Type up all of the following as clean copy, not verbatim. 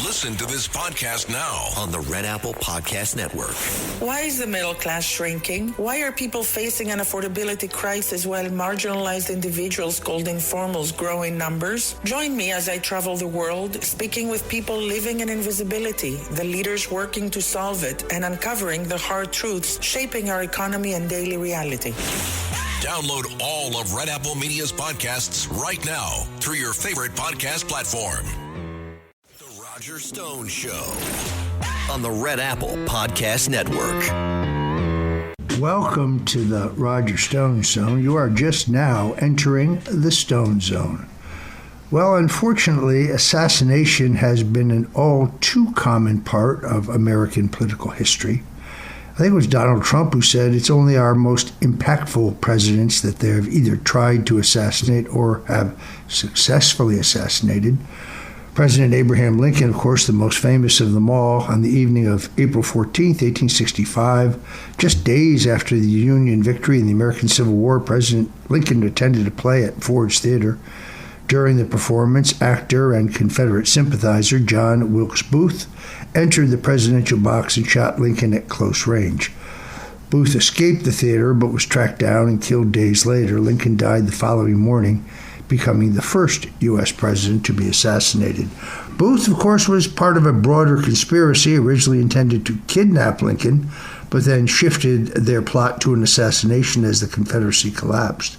Listen to this podcast now on the Red Apple Podcast Network. Why is the middle class shrinking? Why are people facing an affordability crisis while marginalized individuals called informals grow in numbers? Join me as I travel the world, speaking with people living in invisibility, the leaders working to solve it, and uncovering the hard truths shaping our economy and daily reality. Download all of Red Apple Media's podcasts right now through your favorite podcast platform. The Roger Stone Show on the Red Apple Podcast Network. Welcome to the Roger Stone Zone. You are just now entering the Stone Zone. Well, unfortunately, assassination has been an all too common part of American political history. I think it was Donald Trump who said it's only our most impactful presidents that they have either tried to assassinate or have successfully assassinated. President Abraham Lincoln, of course, the most famous of them all, on the evening of April 14th, 1865, just days after the Union victory in the American Civil War, President Lincoln attended a play at Ford's Theater. During the performance, actor and Confederate sympathizer John Wilkes Booth entered the presidential box and shot Lincoln at close range. Booth escaped the theater but was tracked down and killed days later. Lincoln died the following morning, becoming the first U.S. president to be assassinated. Booth, of course, was part of a broader conspiracy originally intended to kidnap Lincoln, but then shifted their plot to an assassination as the Confederacy collapsed.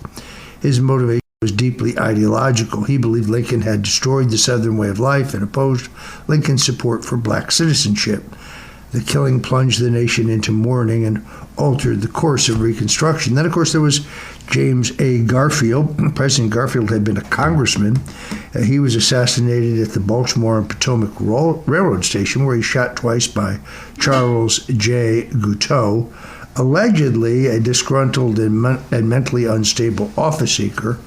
His motivation was deeply ideological. He believed Lincoln had destroyed the Southern way of life and opposed Lincoln's support for black citizenship. The killing plunged the nation into mourning and altered the course of Reconstruction. Then, of course, there was James A. Garfield. President Garfield had been a congressman. He was assassinated at the Baltimore and Potomac Railroad Station, where he shot twice by Charles J. Guiteau, allegedly a disgruntled and mentally unstable office seeker.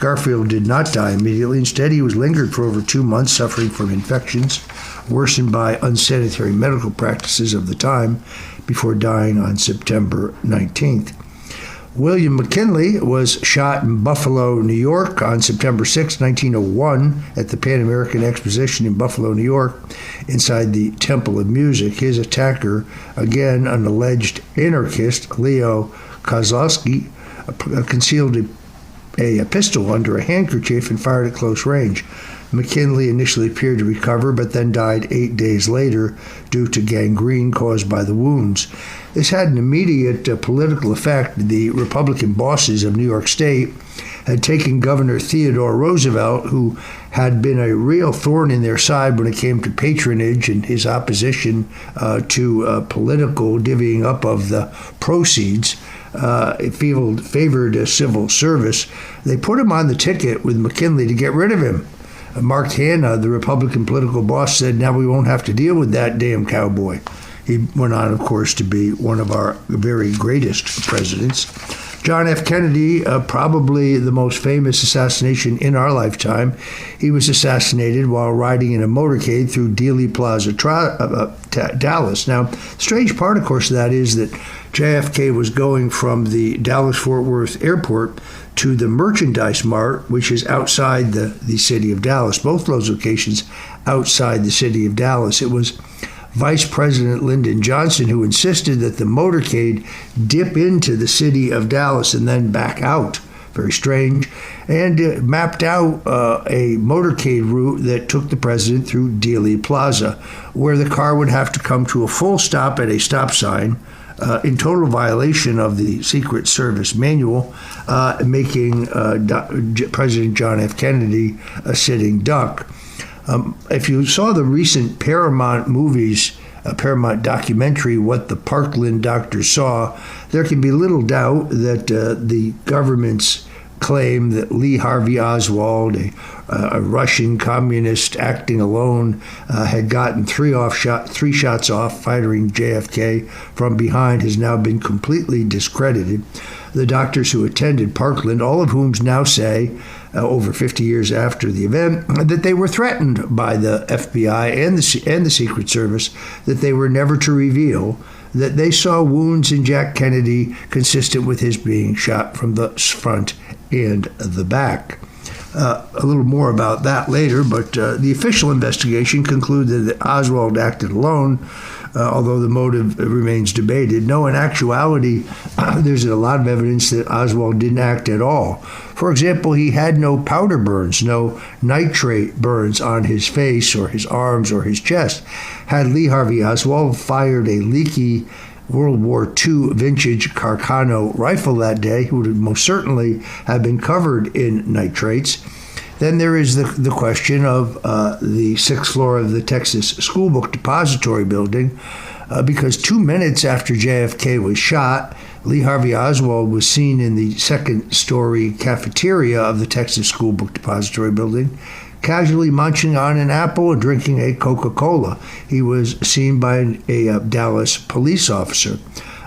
Garfield did not die immediately. Instead, he was lingered for over 2 months, suffering from infections worsened by unsanitary medical practices of the time, before dying on September 19th. William McKinley was shot in Buffalo, New York on September 6, 1901, at the Pan American Exposition in Buffalo, New York, inside the Temple of Music. His attacker, again an alleged anarchist, Leo Kozlowski, concealed a pistol under a handkerchief and fired at close range. McKinley initially appeared to recover, but then died 8 days later due to gangrene caused by the wounds. This had an immediate political effect. The Republican bosses of New York State had taken Governor Theodore Roosevelt, who had been a real thorn in their side when it came to patronage and his opposition to political divvying up of the proceeds. It favored civil service. They put him on the ticket with McKinley to get rid of him. Mark Hanna, the Republican political boss, said, "Now we won't have to deal with that damn cowboy." He went on, of course, to be one of our very greatest presidents. John F. Kennedy, probably the most famous assassination in our lifetime. He was assassinated while riding in a motorcade through Dealey Plaza, Dallas. Now, the strange part, of course, of that is that JFK was going from the Dallas-Fort Worth airport to the Merchandise Mart, which is outside the city of Dallas. Both those locations outside the city of Dallas. It was Vice President Lyndon Johnson who insisted that the motorcade dip into the city of Dallas and then back out. Very strange. And mapped out a motorcade route that took the president through Dealey Plaza, where the car would have to come to a full stop at a stop sign, in total violation of the Secret Service manual, making President John F. Kennedy a sitting duck. If you saw the recent Paramount movies, Paramount documentary, What the Parkland Doctors Saw, there can be little doubt that the government's claim that Lee Harvey Oswald, a Russian communist acting alone, had gotten three shots off, firing JFK from behind, has now been completely discredited. The doctors who attended Parkland, all of whom now say, over 50 years after the event, that they were threatened by the FBI and the Secret Service, that they were never to reveal that they saw wounds in Jack Kennedy consistent with his being shot from the front and the back. A little more about that later, but the official investigation concluded that Oswald acted alone, although the motive remains debated. No, in actuality, there's a lot of evidence that Oswald didn't act at all. For example, he had no powder burns, no nitrate burns on his face or his arms or his chest. Had Lee Harvey Oswald fired a leaky World War II vintage Carcano rifle that day, he would most certainly have been covered in nitrates. Then there is the question of the sixth floor of the Texas School Book Depository building, because 2 minutes after JFK was shot, Lee Harvey Oswald was seen in the second-story cafeteria of the Texas School Book Depository building, casually munching on an apple and drinking a Coca-Cola. He was seen by a Dallas police officer.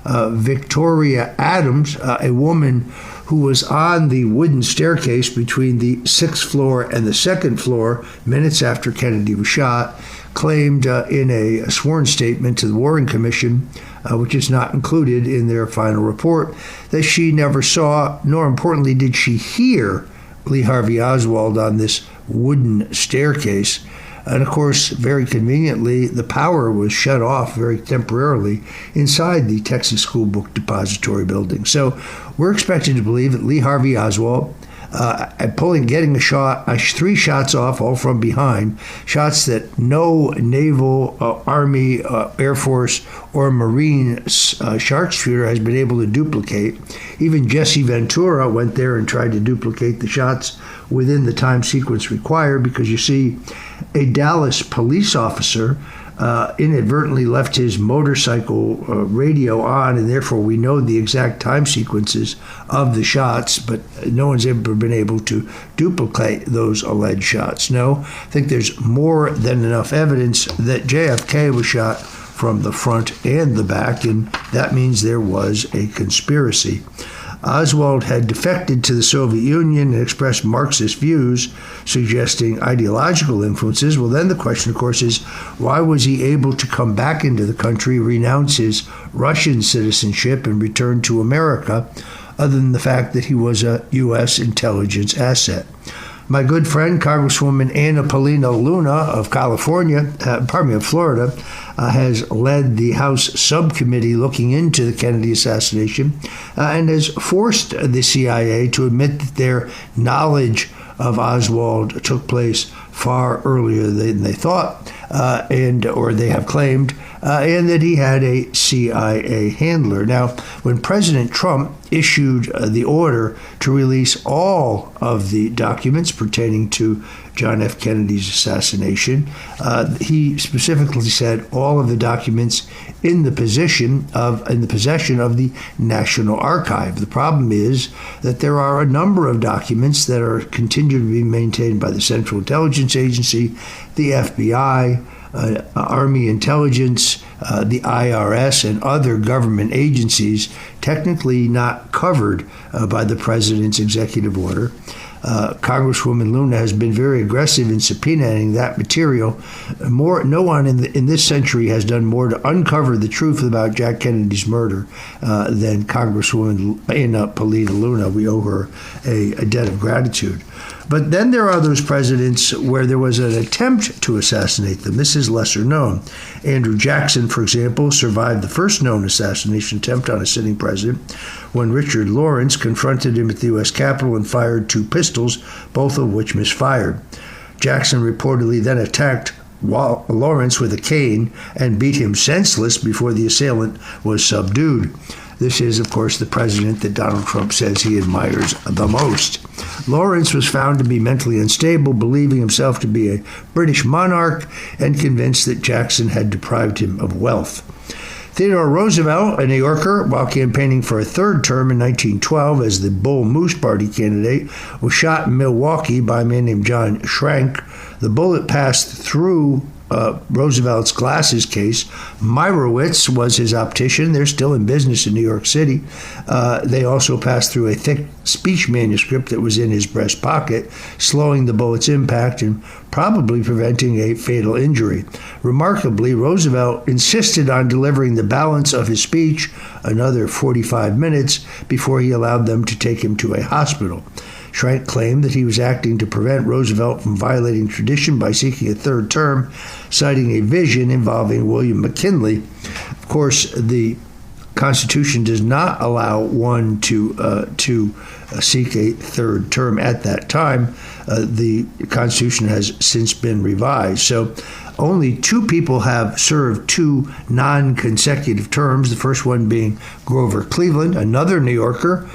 Victoria Adams, a woman who was on the wooden staircase between the sixth floor and the second floor minutes after Kennedy was shot, claimed in a sworn statement to the Warren Commission, which is not included in their final report, that she never saw, nor importantly did she hear, Lee Harvey Oswald on this wooden staircase. And of course, very conveniently, the power was shut off very temporarily inside the Texas School Book Depository building. So we're expected to believe that Lee Harvey Oswald, getting three shots off, all from behind, shots that no Naval, Army, Air Force, or Marine sharpshooter has been able to duplicate. Even Jesse Ventura went there and tried to duplicate the shots within the time sequence required, because you see, a Dallas police officer inadvertently left his motorcycle radio on, and therefore we know the exact time sequences of the shots, but no one's ever been able to duplicate those alleged shots. No, I think there's more than enough evidence that JFK was shot from the front and the back, and that means there was a conspiracy. Oswald had defected to the Soviet Union and expressed Marxist views, suggesting ideological influences. Well, then the question, of course, is why was he able to come back into the country, renounce his Russian citizenship, and return to America, other than the fact that he was a U.S. intelligence asset? My good friend, Congresswoman Anna Paulina Luna of Florida, has led the House subcommittee looking into the Kennedy assassination and has forced the CIA to admit that their knowledge of Oswald took place far earlier than they thought, or they have claimed, and that he had a CIA handler. Now, when President Trump issued the order to release all of the documents pertaining to John F. Kennedy's assassination, he specifically said all of the documents in the possession of the National Archive. The problem is that there are a number of documents that are continued to be maintained by the Central Intelligence Agency, the FBI, Army Intelligence, the IRS, and other government agencies, technically not covered by the president's executive order. Congresswoman Luna has been very aggressive in subpoenaing that material. No one in this century has done more to uncover the truth about Jack Kennedy's murder than Congresswoman Anna Paulina Luna. We owe her a debt of gratitude. But then there are those presidents where there was an attempt to assassinate them. This is lesser known. Andrew Jackson, for example, survived the first known assassination attempt on a sitting president when Richard Lawrence confronted him at the U.S. Capitol and fired 2 pistols, both of which misfired. Jackson reportedly then attacked Lawrence with a cane and beat him senseless before the assailant was subdued. This is, of course, the president that Donald Trump says he admires the most. Lawrence was found to be mentally unstable, believing himself to be a British monarch, and convinced that Jackson had deprived him of wealth. Theodore Roosevelt, a New Yorker, while campaigning for a third term in 1912 as the Bull Moose Party candidate, was shot in Milwaukee by a man named John Schrank. The bullet passed through Roosevelt's glasses case. Meyerowitz was his optician. They're still in business in New York City. They also passed through a thick speech manuscript that was in his breast pocket, slowing the bullet's impact and probably preventing a fatal injury. Remarkably, Roosevelt insisted on delivering the balance of his speech, another 45 minutes, before he allowed them to take him to a hospital. Schrank claimed that he was acting to prevent Roosevelt from violating tradition by seeking a third term, citing a vision involving William McKinley. Of course, the Constitution does not allow one to seek a third term at that time. The Constitution has since been revised. So only two people have served two non-consecutive terms, the first one being Grover Cleveland, another New Yorker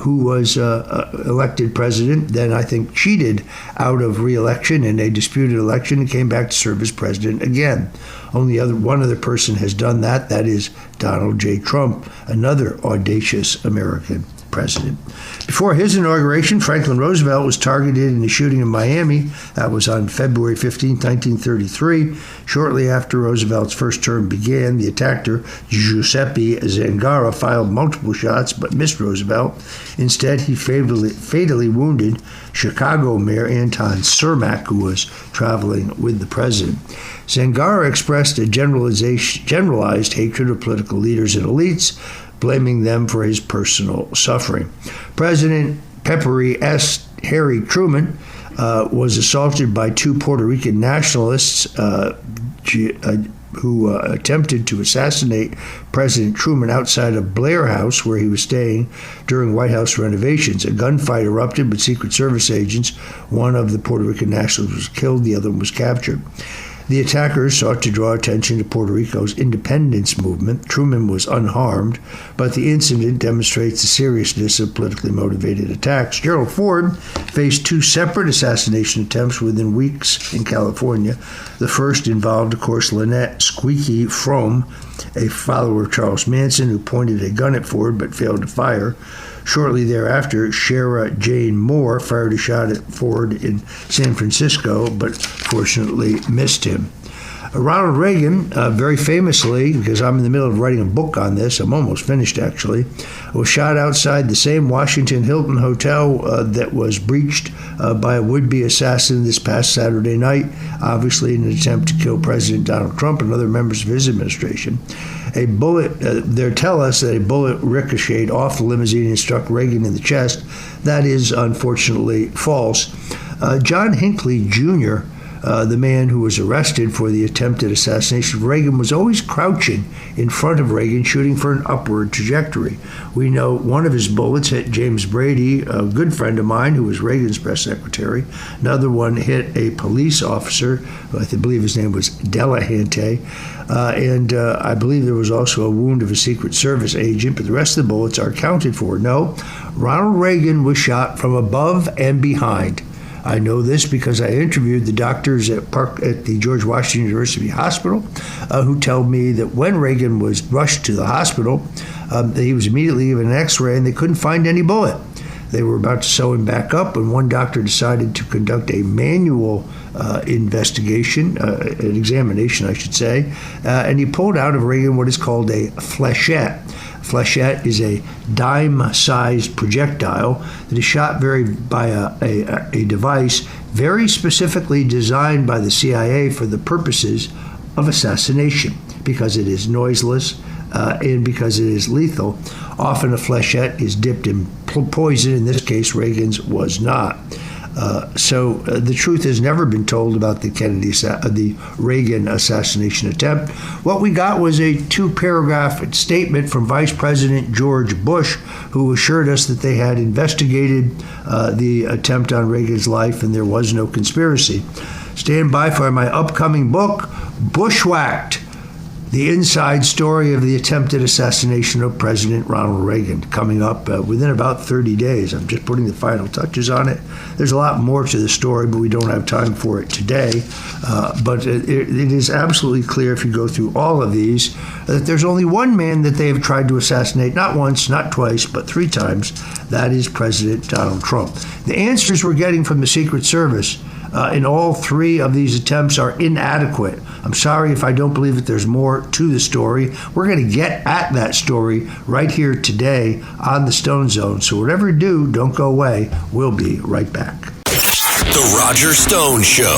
who was elected president, then I think cheated out of re-election in a disputed election and came back to serve as president again. Only one other person has done that. That is Donald J. Trump, another audacious American president. Before his inauguration, Franklin Roosevelt was targeted in a shooting in Miami. That was on February 15, 1933. Shortly after Roosevelt's first term began, the attacker, Giuseppe Zangara, fired multiple shots but missed Roosevelt. Instead, he fatally wounded Chicago Mayor Anton Cermak, who was traveling with the president. Zangara expressed a generalized hatred of political leaders and elites, blaming them for his personal suffering. President Peppery S. Harry Truman was assaulted by two Puerto Rican nationalists who attempted to assassinate President Truman outside of Blair House, where he was staying during White House renovations. A gunfight erupted with Secret Service agents. One of the Puerto Rican nationalists was killed, the other one was captured. The attackers sought to draw attention to Puerto Rico's independence movement. Truman was unharmed, but the incident demonstrates the seriousness of politically motivated attacks. Gerald Ford faced two separate assassination attempts within weeks in California. The first involved, of course, Lynette "Squeaky" Fromm, a follower of Charles Manson, who pointed a gun at Ford but failed to fire. Shortly thereafter, Shara Jane Moore fired a shot at Ford in San Francisco, but fortunately missed him. Ronald Reagan, very famously, because I'm in the middle of writing a book on this, I'm almost finished actually, was shot outside the same Washington Hilton hotel that was breached by a would-be assassin this past Saturday night, obviously in an attempt to kill President Donald Trump and other members of his administration. A bullet, they tell us that a bullet ricocheted off the limousine and struck Reagan in the chest. That is unfortunately false. John Hinckley Jr., the man who was arrested for the attempted assassination of Reagan, was always crouching in front of Reagan, shooting for an upward trajectory. We know one of his bullets hit James Brady, a good friend of mine who was Reagan's press secretary. Another one hit a police officer, who I believe his name was Delahante, and I believe there was also a wound of a Secret Service agent, but the rest of the bullets are accounted for. No, Ronald Reagan was shot from above and behind. I know this because I interviewed the doctors at the George Washington University Hospital who told me that when Reagan was rushed to the hospital, he was immediately given an x-ray and they couldn't find any bullet. They were about to sew him back up, and one doctor decided to conduct a manual investigation, an examination, I should say, and he pulled out of Reagan what is called a flechette. Flechette is a dime-sized projectile that is shot by a device very specifically designed by the CIA for the purposes of assassination, because it is noiseless and because it is lethal. Often a flechette is dipped in poison. In this case, Reagan's was not. So the truth has never been told about the Reagan assassination attempt. What we got was a 2-paragraph statement from Vice President George Bush, who assured us that they had investigated the attempt on Reagan's life and there was no conspiracy. Stand by for my upcoming book, Bushwhacked: The Inside Story of the Attempted Assassination of President Ronald Reagan, coming up within about 30 days. I'm just putting the final touches on it. There's a lot more to the story, but we don't have time for it today. But it is absolutely clear, if you go through all of these, that there's only one man that they have tried to assassinate, not once, not twice, but 3 times. That is President Donald Trump. The answers we're getting from the Secret Service in all 3 of these attempts are inadequate. I'm sorry if I don't believe that there's more to the story. We're going to get at that story right here today on the Stone Zone. So whatever you do, don't go away. We'll be right back. The Roger Stone Show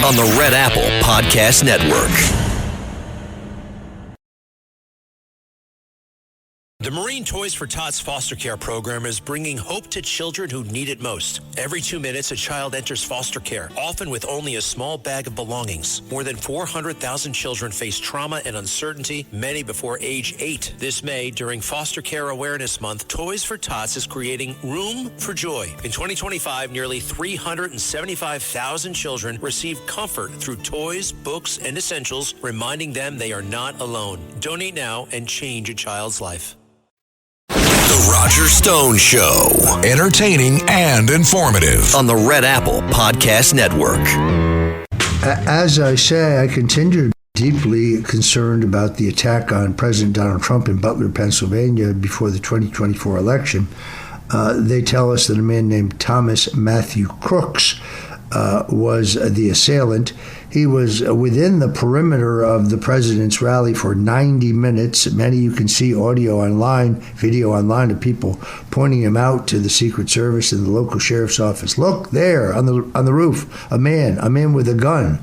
on the Red Apple Podcast Network. The Marine Toys for Tots foster care program is bringing hope to children who need it most. Every 2 minutes, a child enters foster care, often with only a small bag of belongings. More than 400,000 children face trauma and uncertainty, many before age 8. This May, during Foster Care Awareness Month, Toys for Tots is creating Room for Joy. In 2025, nearly 375,000 children received comfort through toys, books, and essentials, reminding them they are not alone. Donate now and change a child's life. The Roger Stone Show. Entertaining and informative on the Red Apple Podcast Network. As I say, I continue to be deeply concerned about the attack on President Donald Trump in Butler, Pennsylvania before the 2024 election. They tell us that a man named Thomas Matthew Crooks was the assailant. He was within the perimeter of the president's rally for 90 minutes. Many you can see audio online, video online of people pointing him out to the Secret Service and the local sheriff's office. Look there on the roof, a man with a gun.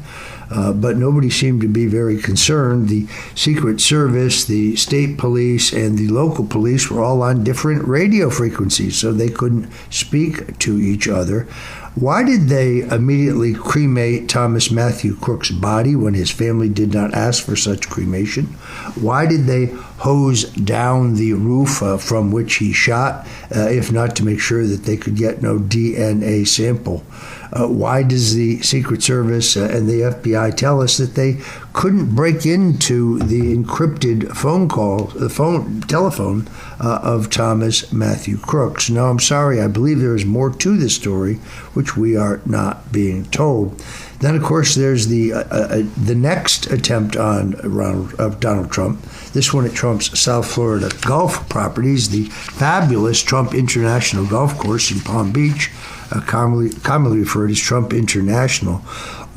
But nobody seemed to be very concerned. The Secret Service, the state police, and the local police were all on different radio frequencies, so they couldn't speak to each other. Why did they immediately cremate Thomas Matthew Crooks' body when his family did not ask for such cremation? Why did they hose down the roof from which he shot, if not to make sure that they could get no DNA sample? Why does the Secret Service and the FBI tell us that they couldn't break into the encrypted telephone of Thomas Matthew Crooks? No, I'm sorry. I believe there is more to this story, which we are not being told. Then, of course, there's the next attempt on Donald Trump, this one at Trump's South Florida golf properties, the fabulous Trump International Golf Course in Palm Beach, commonly referred as Trump International.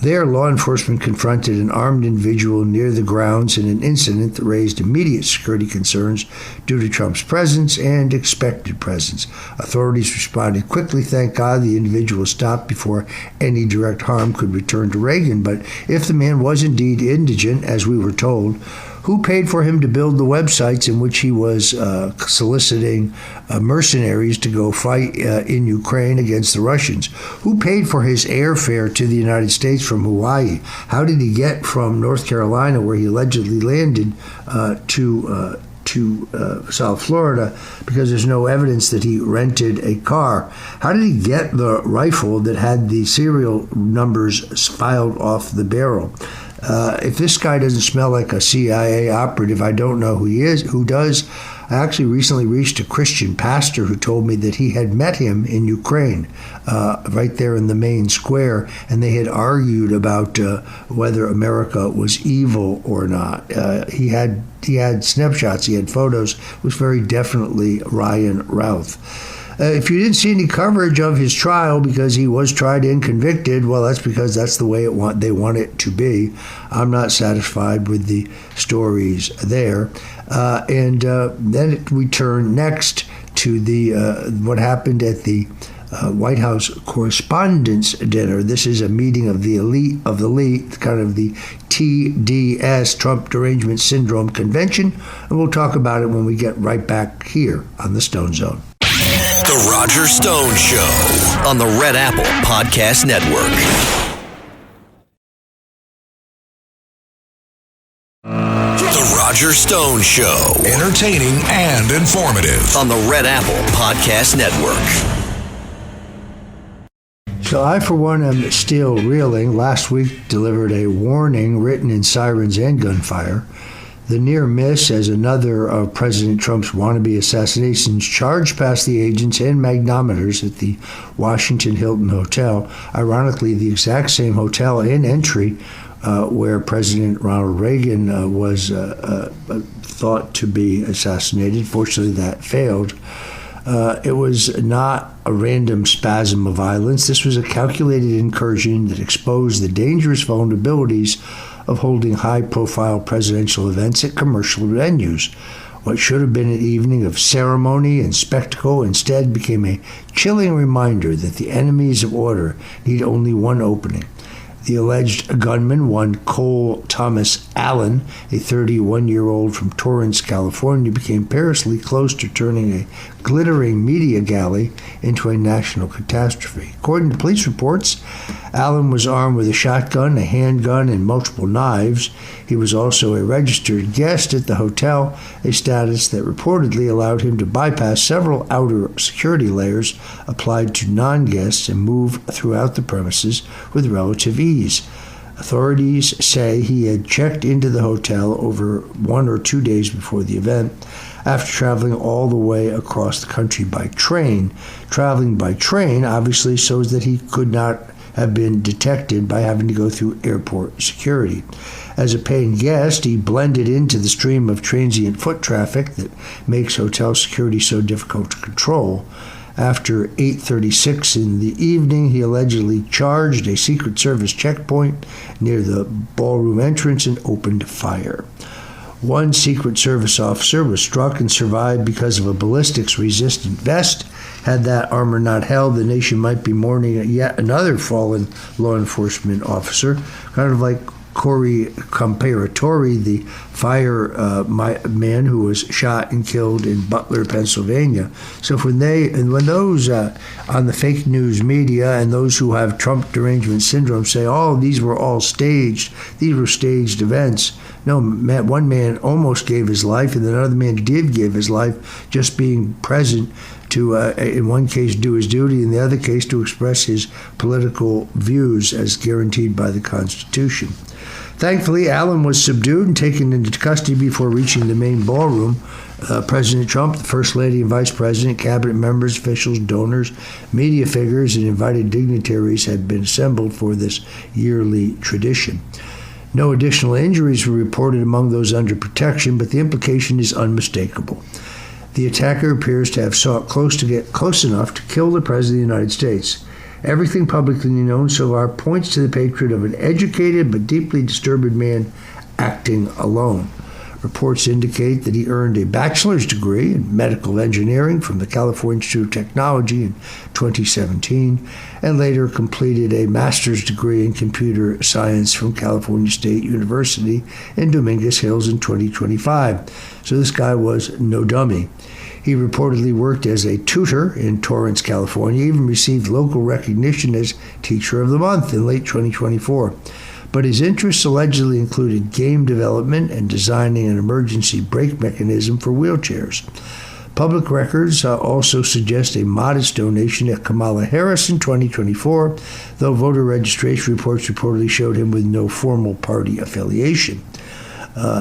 There, law enforcement confronted an armed individual near the grounds in an incident that raised immediate security concerns due to Trump's presence and expected presence. Authorities responded quickly. Thank God the individual stopped before any direct harm could return to Reagan. But if the man was indeed indigent, as we were told, who paid for him to build the websites in which he was soliciting mercenaries to go fight in Ukraine against the Russians? Who paid for his airfare to the United States from Hawaii? How did he get from North Carolina, where he allegedly landed, to South Florida? Because there's no evidence that he rented a car. How did he get the rifle that had the serial numbers filed off the barrel? If this guy doesn't smell like a CIA operative, I don't know who he is. Who does? I actually recently reached a Christian pastor who told me that he had met him in Ukraine, right there in the main square, and they had argued about whether America was evil or not. He had snapshots, he had photos. It was very definitely Ryan Routh. If you didn't see any coverage of his trial because he was tried and convicted, well, that's because that's the way they want it to be. I'm not satisfied with the stories there. Then we turn next to the what happened at the White House Correspondents' Dinner. This is a meeting of the elite of the elite, kind of the TDS, Trump Derangement Syndrome Convention, and we'll talk about it when we get right back here on the Stone Zone. The Roger Stone Show on the Red Apple Podcast Network. The Roger Stone Show. Entertaining and informative on the Red Apple Podcast Network. So I, for one, am still reeling. Last week delivered a warning written in sirens and gunfire. The near miss as another of President Trump's wannabe assassinations charged past the agents and magnetometers at the Washington Hilton Hotel. Ironically, the exact same hotel and entry where President Ronald Reagan was thought to be assassinated. Fortunately, that failed. It was not a random spasm of violence. This was a calculated incursion that exposed the dangerous vulnerabilities of holding high-profile presidential events at commercial venues. What should have been an evening of ceremony and spectacle instead became a chilling reminder that the enemies of order need only one opening. The alleged gunman, one Cole Thomas Allen, a 31-year-old from Torrance, California, became perilously close to turning a glittering media galley into a national catastrophe. According to police reports, Allen was armed with a shotgun, a handgun, and multiple knives. He was also a registered guest at the hotel, a status that reportedly allowed him to bypass several outer security layers applied to non-guests and move throughout the premises with relative ease. Authorities say he had checked into the hotel over 1 or 2 days before the event, after traveling all the way across the country by train. Traveling by train obviously shows that he could not have been detected by having to go through airport security. As a paying guest, he blended into the stream of transient foot traffic that makes hotel security so difficult to control. After 8:36 in the evening, he allegedly charged a Secret Service checkpoint near the ballroom entrance and opened fire. One Secret Service officer was struck and survived because of a ballistics-resistant vest. Had that armor not held, the nation might be mourning yet another fallen law enforcement officer, kind of like Cory Mills, the fireman who was shot and killed in Butler, Pennsylvania. So when those on the fake news media and those who have Trump derangement syndrome say, "Oh, these were all staged. These were staged events." No, one man almost gave his life, and another man did give his life, just being present to, in one case, do his duty, in the other case, to express his political views as guaranteed by the Constitution. Thankfully, Allen was subdued and taken into custody before reaching the main ballroom. President Trump, the First Lady and Vice President, cabinet members, officials, donors, media figures, and invited dignitaries had been assembled for this yearly tradition. No additional injuries were reported among those under protection, but the implication is unmistakable. The attacker appears to have sought to get close enough to kill the President of the United States. Everything publicly known so far points to the hatred of an educated but deeply disturbed man acting alone. Reports indicate that he earned a bachelor's degree in medical engineering from the California Institute of Technology in 2017, and later completed a master's degree in computer science from California State University in Dominguez Hills in 2025. So this guy was no dummy. He reportedly worked as a tutor in Torrance, California, even received local recognition as Teacher of the Month in late 2024. But his interests allegedly included game development and designing an emergency brake mechanism for wheelchairs. Public records also suggest a modest donation to Kamala Harris in 2024, though voter registration reports reportedly showed him with no formal party affiliation.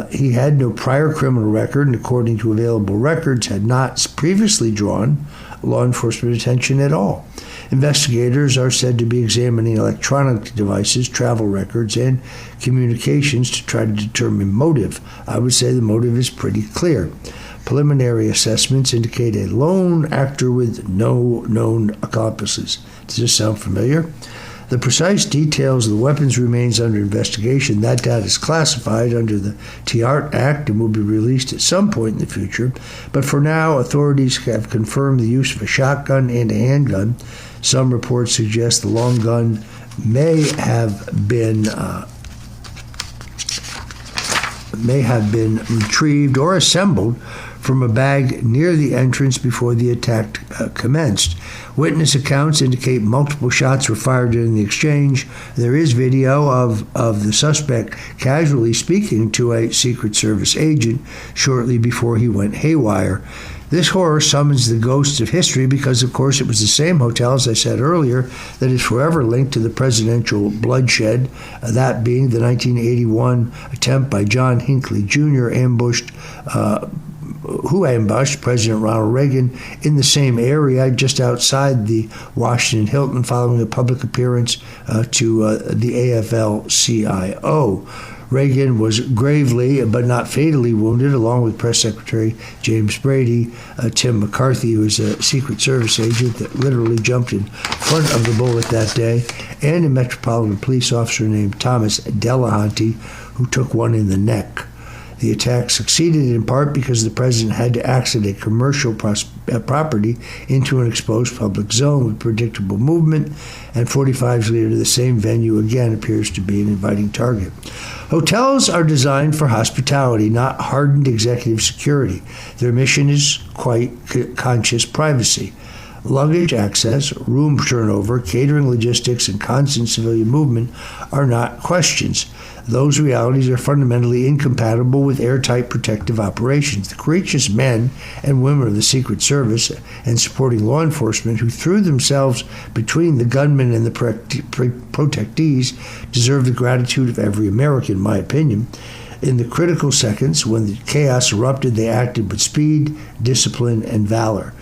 He had no prior criminal record, and according to available records, had not previously drawn law enforcement attention at all. Investigators are said to be examining electronic devices, travel records, and communications to try to determine motive. I would say the motive is pretty clear. Preliminary assessments indicate a lone actor with no known accomplices. Does this sound familiar? The precise details of the weapons remains under investigation. That data is classified under the TART Act and will be released at some point in the future. But for now, authorities have confirmed the use of a shotgun and a handgun. Some reports suggest the long gun may have been retrieved or assembled from a bag near the entrance before the attack commenced. Witness accounts indicate multiple shots were fired during the exchange. There is video of the suspect casually speaking to a Secret Service agent shortly before he went haywire. This horror summons the ghosts of history because, of course, it was the same hotel, as I said earlier, that is forever linked to the presidential bloodshed, that being the 1981 attempt by John Hinckley Jr. who ambushed President Ronald Reagan in the same area just outside the Washington Hilton following a public appearance to the AFL-CIO. Reagan was gravely but not fatally wounded, along with Press Secretary James Brady. Tim McCarthy, who was a Secret Service agent that literally jumped in front of the bullet that day, and a Metropolitan Police officer named Thomas Delahanty, who took one in the neck. The attack succeeded in part because the president had to exit a commercial property into an exposed public zone with predictable movement, and 45 years later, the same venue again appears to be an inviting target. Hotels are designed for hospitality, not hardened executive security. Their mission is quite conscious privacy. Luggage access, room turnover, catering logistics, and constant civilian movement are not questions. Those realities are fundamentally incompatible with airtight protective operations. The courageous men and women of the Secret Service and supporting law enforcement who threw themselves between the gunmen and the protectees deserve the gratitude of every American, in my opinion. In the critical seconds when the chaos erupted, they acted with speed, discipline, and valor.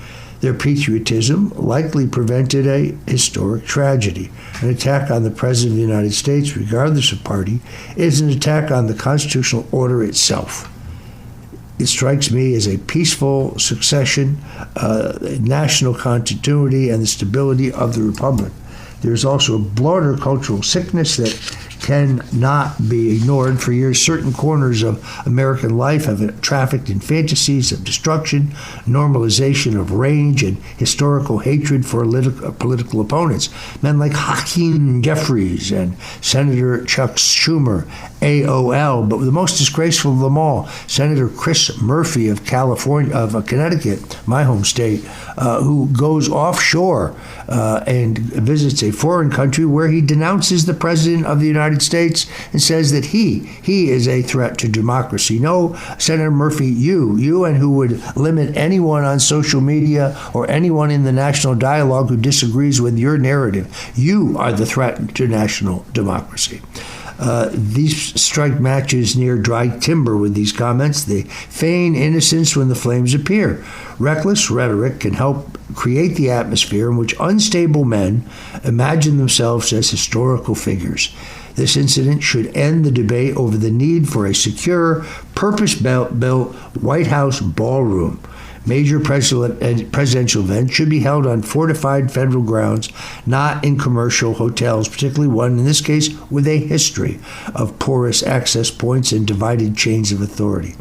Their patriotism likely prevented a historic tragedy. An attack on the President of the United States, regardless of party, is an attack on the constitutional order itself. It strikes me as a peaceful succession, national continuity, and the stability of the republic. There's also a broader cultural sickness that cannot be ignored. For years, certain corners of American life have trafficked in fantasies of destruction, normalization of rage, and historical hatred for political opponents. Men like Hakeem Jeffries and Senator Chuck Schumer, AOL, but the most disgraceful of them all, Senator Chris Murphy of Connecticut, my home state, who goes offshore and visits a foreign country where he denounces the President of the United States and says that he is a threat to democracy. No, Senator Murphy, you and who would limit anyone on social media or anyone in the national dialogue who disagrees with your narrative, you are the threat to national democracy. These strike matches near dry timber with these comments. They feign innocence when the flames appear. Reckless rhetoric can help create the atmosphere in which unstable men imagine themselves as historical figures. This incident should end the debate over the need for a secure, purpose-built White House ballroom. Major presidential events should be held on fortified federal grounds, not in commercial hotels, particularly one, in this case, with a history of porous access points and divided chains of authority.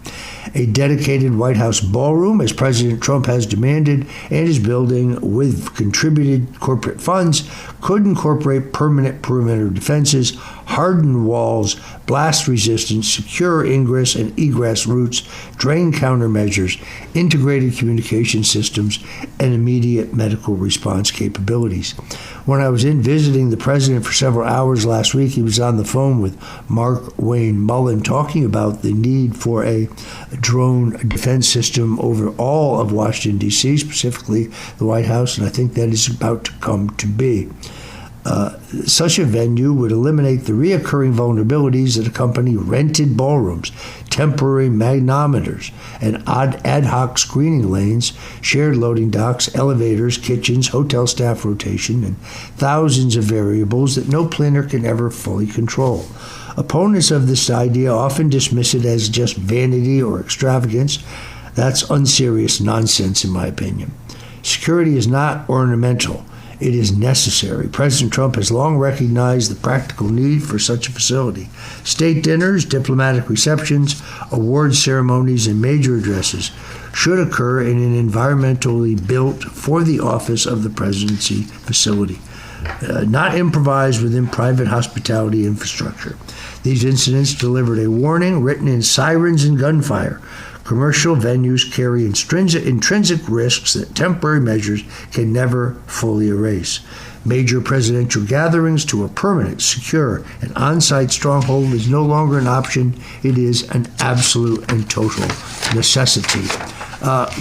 A dedicated White House ballroom, as President Trump has demanded and is building with contributed corporate funds, could incorporate permanent perimeter defenses, hardened walls, blast resistance, secure ingress and egress routes, drain countermeasures, integrated communication systems, and immediate medical response capabilities. When I was in visiting the president for several hours last week, he was on the phone with Mark Wayne Mullen talking about the need for a drone defense system over all of Washington, D.C., specifically the White House, and I think that is about to come to be. Such a venue would eliminate the reoccurring vulnerabilities that accompany rented ballrooms, temporary magnometers, and ad hoc screening lanes, shared loading docks, elevators, kitchens, hotel staff rotation, and thousands of variables that no planner can ever fully control. Opponents of this idea often dismiss it as just vanity or extravagance. That's unserious nonsense, in my opinion. Security is not ornamental. It is necessary. President Trump has long recognized the practical need for such a facility. State dinners, diplomatic receptions, award ceremonies, and major addresses should occur in an environmentally built for the office of the presidency facility, not improvised within private hospitality infrastructure. These incidents delivered a warning written in sirens and gunfire. Commercial venues carry intrinsic risks that temporary measures can never fully erase. Major presidential gatherings to a permanent, secure, and on-site stronghold is no longer an option. It is an absolute and total necessity.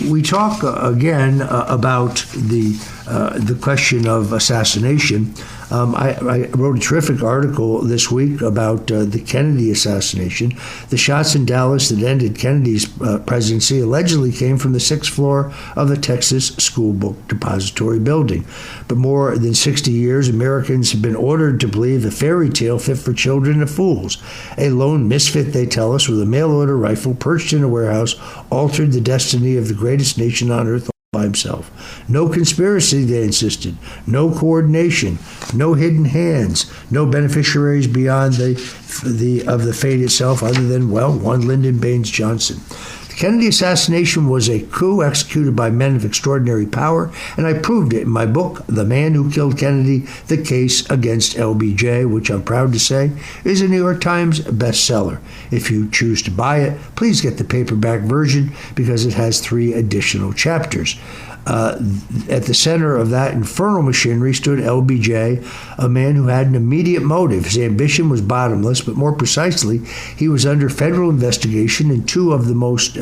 We talk again about the question of assassination. I wrote a terrific article this week about the Kennedy assassination. The shots in Dallas that ended Kennedy's presidency allegedly came from the 6th floor of the Texas School Book Depository building. But more than 60 years, Americans have been ordered to believe a fairy tale fit for children and fools. A lone misfit, they tell us, with a mail-order rifle perched in a warehouse altered the destiny of the greatest nation on earth by by himself. No conspiracy, they insisted. No coordination. No hidden hands. No beneficiaries beyond the fate itself other than, one Lyndon Baines Johnson. The Kennedy assassination was a coup executed by men of extraordinary power, and I proved it in my book, The Man Who Killed Kennedy, The Case Against LBJ, which I'm proud to say is a New York Times bestseller. If you choose to buy it, please get the paperback version because it has 3 additional chapters. At the center of that infernal machinery stood LBJ, a man who had an immediate motive. His ambition was bottomless, but more precisely, he was under federal investigation in 2 of the most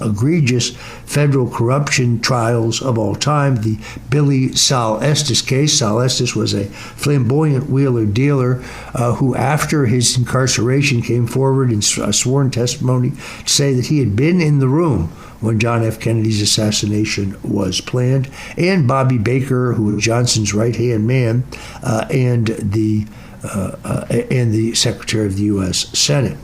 egregious federal corruption trials of all time, the Billy Sol Estes case. Sol Estes was a flamboyant wheeler-dealer who, after his incarceration, came forward in a sworn testimony to say that he had been in the room when John F. Kennedy's assassination was planned, and Bobby Baker, who was Johnson's right-hand man, and the Secretary of the U.S. Senate.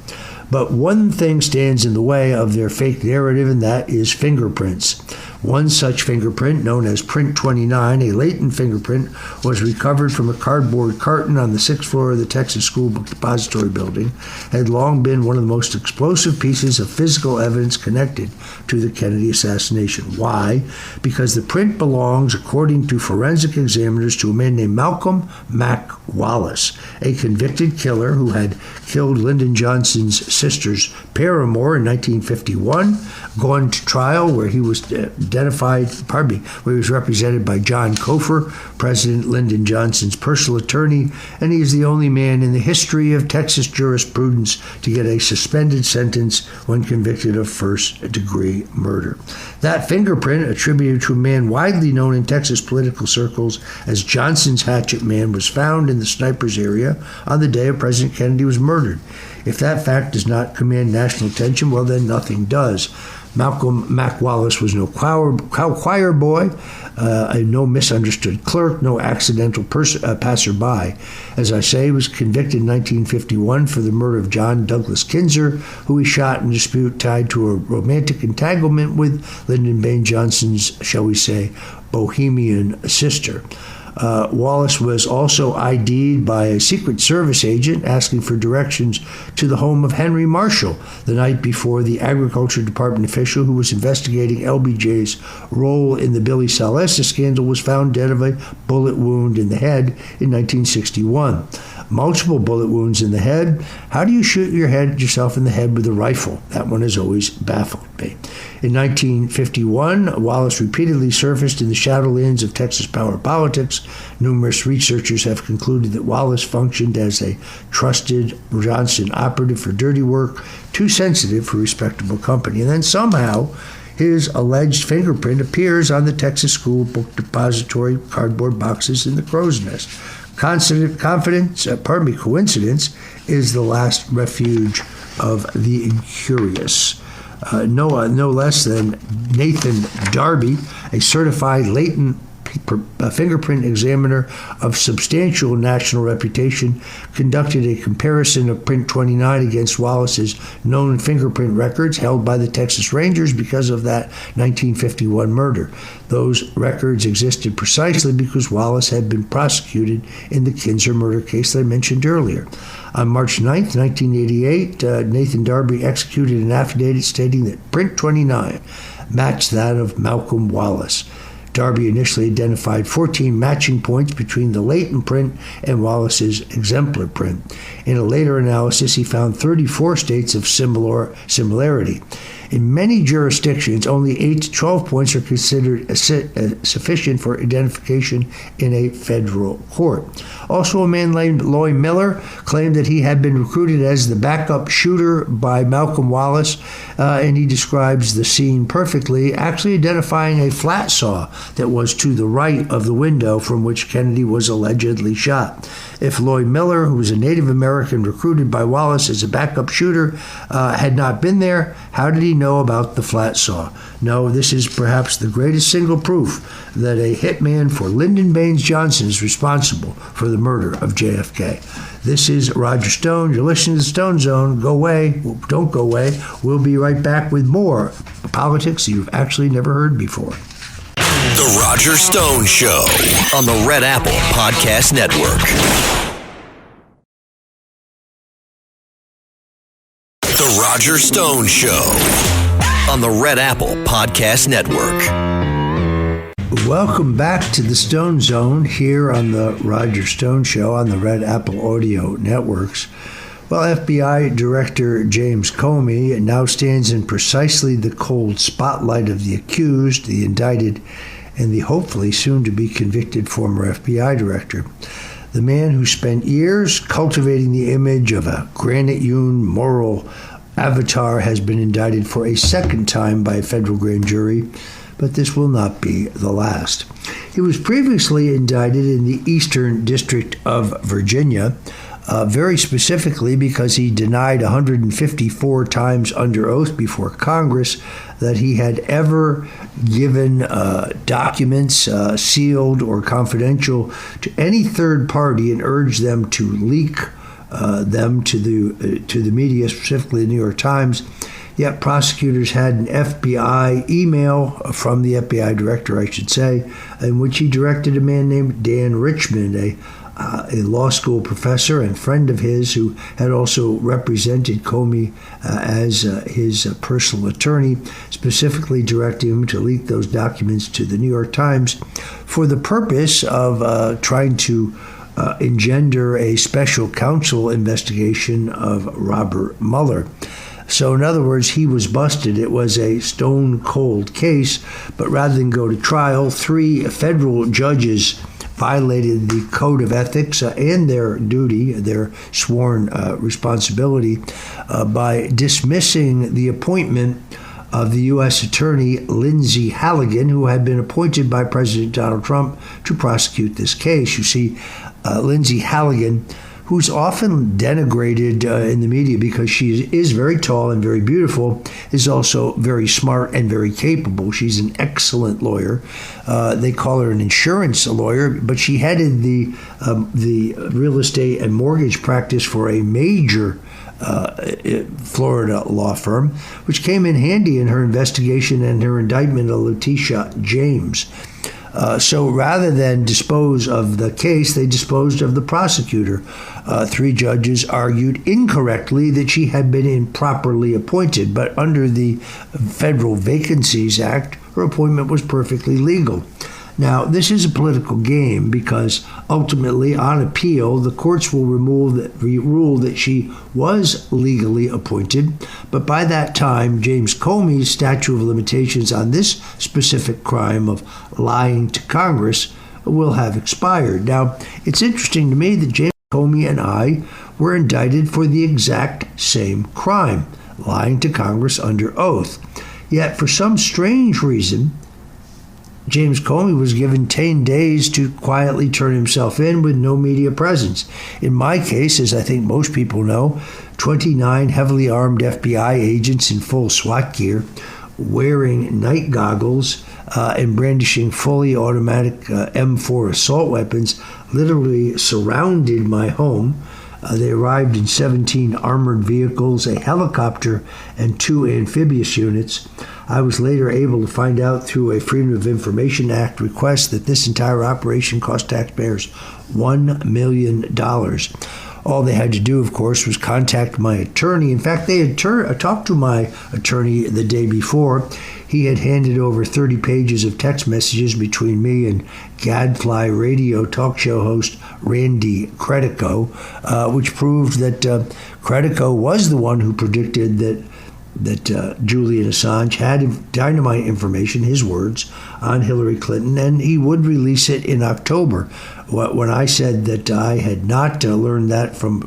But one thing stands in the way of their fake narrative, and that is fingerprints. One such fingerprint, known as Print 29, a latent fingerprint, was recovered from a cardboard carton on the 6th floor of the Texas School Book Depository building, had long been one of the most explosive pieces of physical evidence connected to the Kennedy assassination. Why? Because the print belongs, according to forensic examiners, to a man named Malcolm Mac Wallace, a convicted killer who had killed Lyndon Johnson's sister's paramour in 1951, gone to trial where he was where he was represented by John Cofer, President Lyndon Johnson's personal attorney, and he is the only man in the history of Texas jurisprudence to get a suspended sentence when convicted of first-degree murder. That fingerprint, attributed to a man widely known in Texas political circles as Johnson's Hatchet Man, was found in the sniper's area on the day President Kennedy was murdered. If that fact does not command national attention, well, then nothing does. Malcolm Mac Wallace was no choir boy, no misunderstood clerk, no accidental passerby. As I say, he was convicted in 1951 for the murder of John Douglas Kinzer, who he shot in a dispute tied to a romantic entanglement with Lyndon Baines Johnson's, shall we say, bohemian sister. Wallace was also ID'd by a Secret Service agent asking for directions to the home of Henry Marshall the night before the Agriculture Department official who was investigating LBJ's role in the Billy Sol Estes scandal was found dead of a bullet wound in the head in 1961. Multiple bullet wounds in the head. How do you shoot yourself in the head with a rifle? That one has always baffled me. In 1951, Wallace repeatedly surfaced in the shadowlands of Texas power politics. Numerous researchers have concluded that Wallace functioned as a trusted Johnson operative for dirty work, too sensitive for respectable company. And then somehow, his alleged fingerprint appears on the Texas School Book Depository cardboard boxes in the Crow's Nest. Coincidence is the last refuge of the incurious. No less than Nathan Darby, a certified latent fingerprint examiner of substantial national reputation, conducted a comparison of Print 29 against Wallace's known fingerprint records held by the Texas Rangers because of that 1951 murder. Those records existed precisely because Wallace had been prosecuted in the Kinzer murder case that I mentioned earlier. On March 9, 1988, Nathan Darby executed an affidavit stating that Print 29 matched that of Malcolm Wallace. Darby initially identified 14 matching points between the latent print and Wallace's exemplar print. In a later analysis, he found 34 states of similarity. In many jurisdictions, only 8 to 12 points are considered sufficient for identification in a federal court. Also, a man named Lloyd Miller claimed that he had been recruited as the backup shooter by Malcolm Wallace, and he describes the scene perfectly, actually identifying a flat saw that was to the right of the window from which Kennedy was allegedly shot. If Lloyd Miller, who was a Native American recruited by Wallace as a backup shooter, had not been there, how did he know about the flat saw? No, this is perhaps the greatest single proof that a hitman for Lyndon Baines Johnson is responsible for the murder of JFK. This is Roger Stone. You're listening to the Stone Zone. Go away. Don't go away. We'll be right back with more politics you've actually never heard before. The Roger Stone Show on the Red Apple Podcast Network. The Roger Stone Show on the Red Apple Podcast Network. Welcome back to the Stone Zone here on the Roger Stone Show on the Red Apple Audio Networks. Well, FBI Director James Comey now stands in precisely the cold spotlight of the accused, the indicted, and the hopefully soon-to-be convicted former FBI director. The man who spent years cultivating the image of a granite-hewn moral avatar has been indicted for a second time by a federal grand jury, but this will not be the last. He was previously indicted in the Eastern District of Virginia, very specifically because he denied 154 times under oath before Congress that he had ever given documents, sealed or confidential, to any third party and urged them to leak them to the media, specifically the New York Times. Yet prosecutors had an FBI email from the FBI director, I should say, in which he directed a man named Dan Richmond, a law school professor and friend of his who had also represented Comey as his personal attorney, specifically directing him to leak those documents to the New York Times for the purpose of trying to engender a special counsel investigation of Robert Mueller. So in other words, he was busted. It was a stone-cold case, but rather than go to trial, 3 federal judges violated the code of ethics and their duty, their sworn responsibility, by dismissing the appointment of the U.S. Attorney Lindsay Halligan, who had been appointed by President Donald Trump to prosecute this case. You see, Lindsay Halligan, who's often denigrated in the media because she is very tall and very beautiful, is also very smart and very capable. She's an excellent lawyer. They call her an insurance lawyer, but she headed the real estate and mortgage practice for a major Florida law firm, which came in handy in her investigation and her indictment of Letitia James. So rather than dispose of the case, they disposed of the prosecutor. 3 judges argued incorrectly that she had been improperly appointed, but under the Federal Vacancies Act, her appointment was perfectly legal. Now, this is a political game because ultimately, on appeal, the courts will rule that she was legally appointed. But by that time, James Comey's statute of limitations on this specific crime of lying to Congress will have expired. Now, it's interesting to me that James Comey and I were indicted for the exact same crime, lying to Congress under oath. Yet, for some strange reason, James Comey was given 10 days to quietly turn himself in with no media presence. In my case, as I think most people know, 29 heavily armed FBI agents in full SWAT gear, wearing night goggles and brandishing fully automatic M4 assault weapons, literally surrounded my home. They arrived in 17 armored vehicles, a helicopter, and 2 amphibious units. I was later able to find out through a Freedom of Information Act request that this entire operation cost taxpayers $1 million. All they had to do, of course, was contact my attorney. In fact, they had talked to my attorney the day before. He had handed over 30 pages of text messages between me and Gadfly radio talk show host Randy Credico, which proved that Credico was the one who predicted that Julian Assange had dynamite information, his words, on Hillary Clinton, and he would release it in October. When I said that I had not learned that from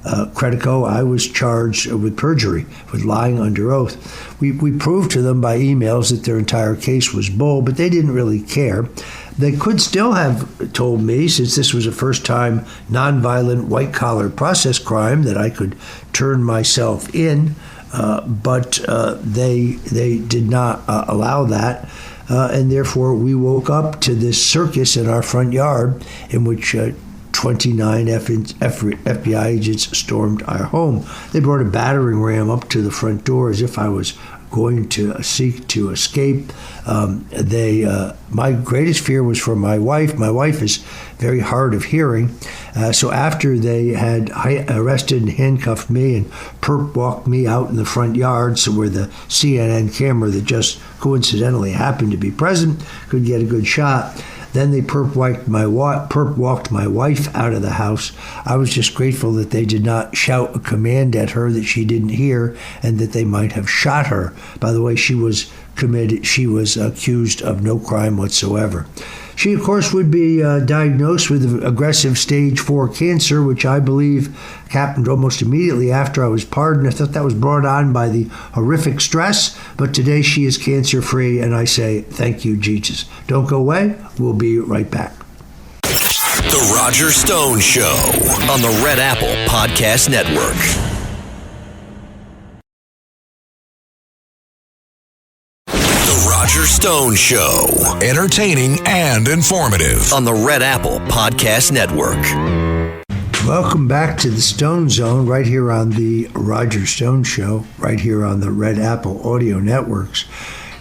Credico, I was charged with perjury, with lying under oath. We proved to them by emails that their entire case was bull, but they didn't really care. They could still have told me, since this was a first-time nonviolent white-collar process crime, that I could turn myself in, but they did not allow that. And therefore, we woke up to this circus in our front yard in which 29 FBI agents stormed our home. They brought a battering ram up to the front door as if I was going to seek to escape. My greatest fear was for my wife. My wife is very hard of hearing. So after they had arrested and handcuffed me and perp walked me out in the front yard, so where the CNN camera that just coincidentally happened to be present could get a good shot, then they perp walked my wife out of the house. I was just grateful that they did not shout a command at her that she didn't hear and that they might have shot her. By the way, she was accused of no crime whatsoever. She, of course, would be diagnosed with aggressive stage 4 cancer, which I believe happened almost immediately after I was pardoned. I thought that was brought on by the horrific stress, but today she is cancer-free, and I say, thank you, Jesus. Don't go away. We'll be right back. The Roger Stone Show on the Red Apple Podcast Network. Roger Stone Show. Entertaining and informative on the Red Apple Podcast Network. Welcome back to the Stone Zone right here on the Roger Stone Show, right here on the Red Apple Audio Networks.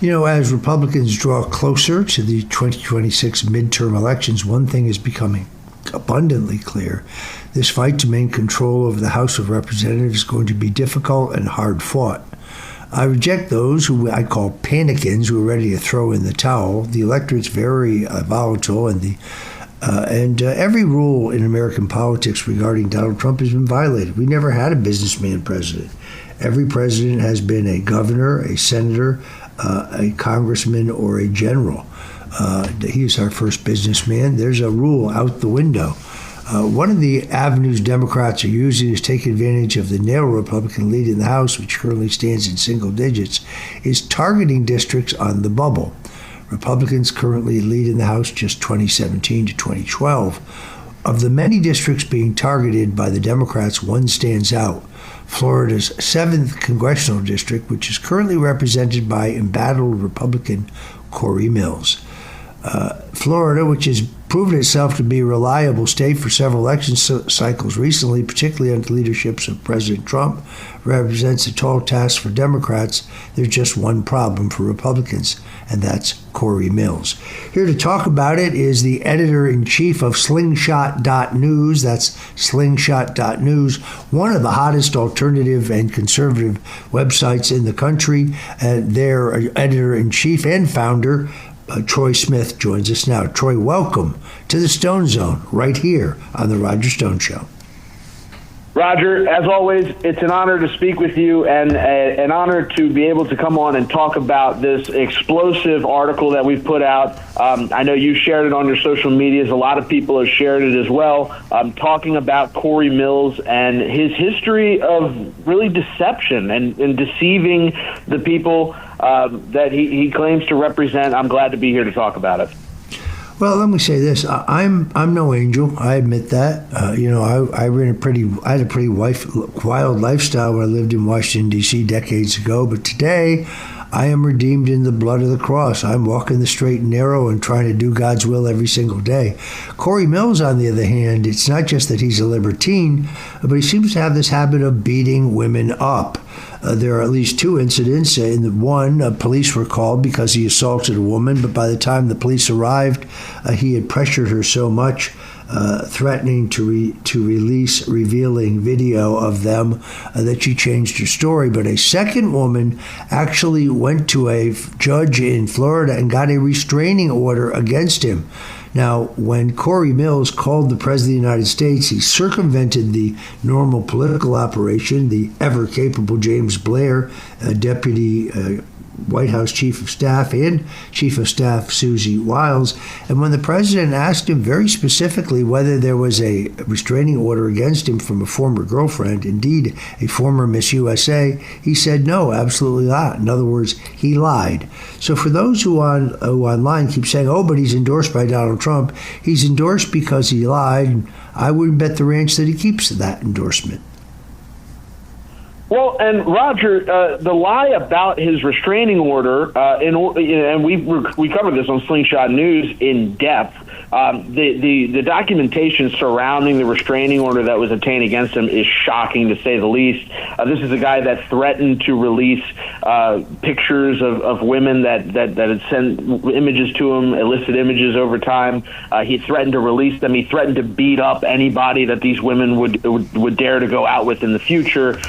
You know, as Republicans draw closer to the 2026 midterm elections, one thing is becoming abundantly clear. This fight to maintain control of the House of Representatives is going to be difficult and hard fought. I reject those who I call panicans who are ready to throw in the towel. The electorate's very volatile, and every rule in American politics regarding Donald Trump has been violated. We never had a businessman president. Every president has been a governor, a senator, a congressman, or a general. He is our first businessman. There's a rule out the window. One of the avenues Democrats are using is take advantage of the narrow Republican lead in the House, which currently stands in single digits, is targeting districts on the bubble. Republicans currently lead in the House just 2017 to 2012. Of the many districts being targeted by the Democrats, one stands out. Florida's 7th congressional district, which is currently represented by embattled Republican Cory Mills. Florida, which has proven itself to be a reliable state for several election cycles recently, particularly under the leadership of President Trump, represents a tall task for Democrats. There's just one problem for Republicans, and that's Cory Mills. Here to talk about it is the editor-in-chief of Slingshot.news. That's Slingshot.news, one of the hottest alternative and conservative websites in the country. Their editor-in-chief and founder, Troy Smith, joins us now. Troy, welcome to the Stone Zone right here on the Roger Stone Show. Roger, as always, it's an honor to speak with you and an honor to be able to come on and talk about this explosive article that we've put out. I know you shared it on your social medias. A lot of people have shared it as well, talking about Cory Mills and his history of really deception and deceiving the people that he claims to represent. I'm glad to be here to talk about it. Well, let me say this: I'm no angel. I admit that. I had a pretty wild lifestyle when I lived in Washington D.C. decades ago. But today, I am redeemed in the blood of the cross. I'm walking the straight and narrow and trying to do God's will every single day. Cory Mills, on the other hand, it's not just that he's a libertine, but he seems to have this habit of beating women up. There are at least 2 incidents. In one, police were called because he assaulted a woman, but by the time the police arrived, he had pressured her so much, threatening to release revealing video of them, that she changed her story. But a second woman actually went to a judge in Florida and got a restraining order against him. Now, when Cory Mills called the President of the United States, he circumvented the normal political operation. The ever-capable James Blair, Deputy White House Chief of Staff, and Chief of Staff Susie Wiles. And when the President asked him very specifically whether there was a restraining order against him from a former girlfriend, indeed a former Miss USA, he said no, absolutely not. In other words, he lied. So for those who online keep saying, oh, but he's endorsed by Donald Trump, he's endorsed because he lied. And I wouldn't bet the ranch that he keeps that endorsement. Well, and Roger, the lie about his restraining order, and we covered this on Slingshot News in depth. The documentation surrounding the restraining order that was obtained against him is shocking, to say the least. This is a guy that threatened to release pictures of women that had sent images to him, illicit images over time. He threatened to release them. He threatened to beat up anybody that these women would dare to go out with in the future.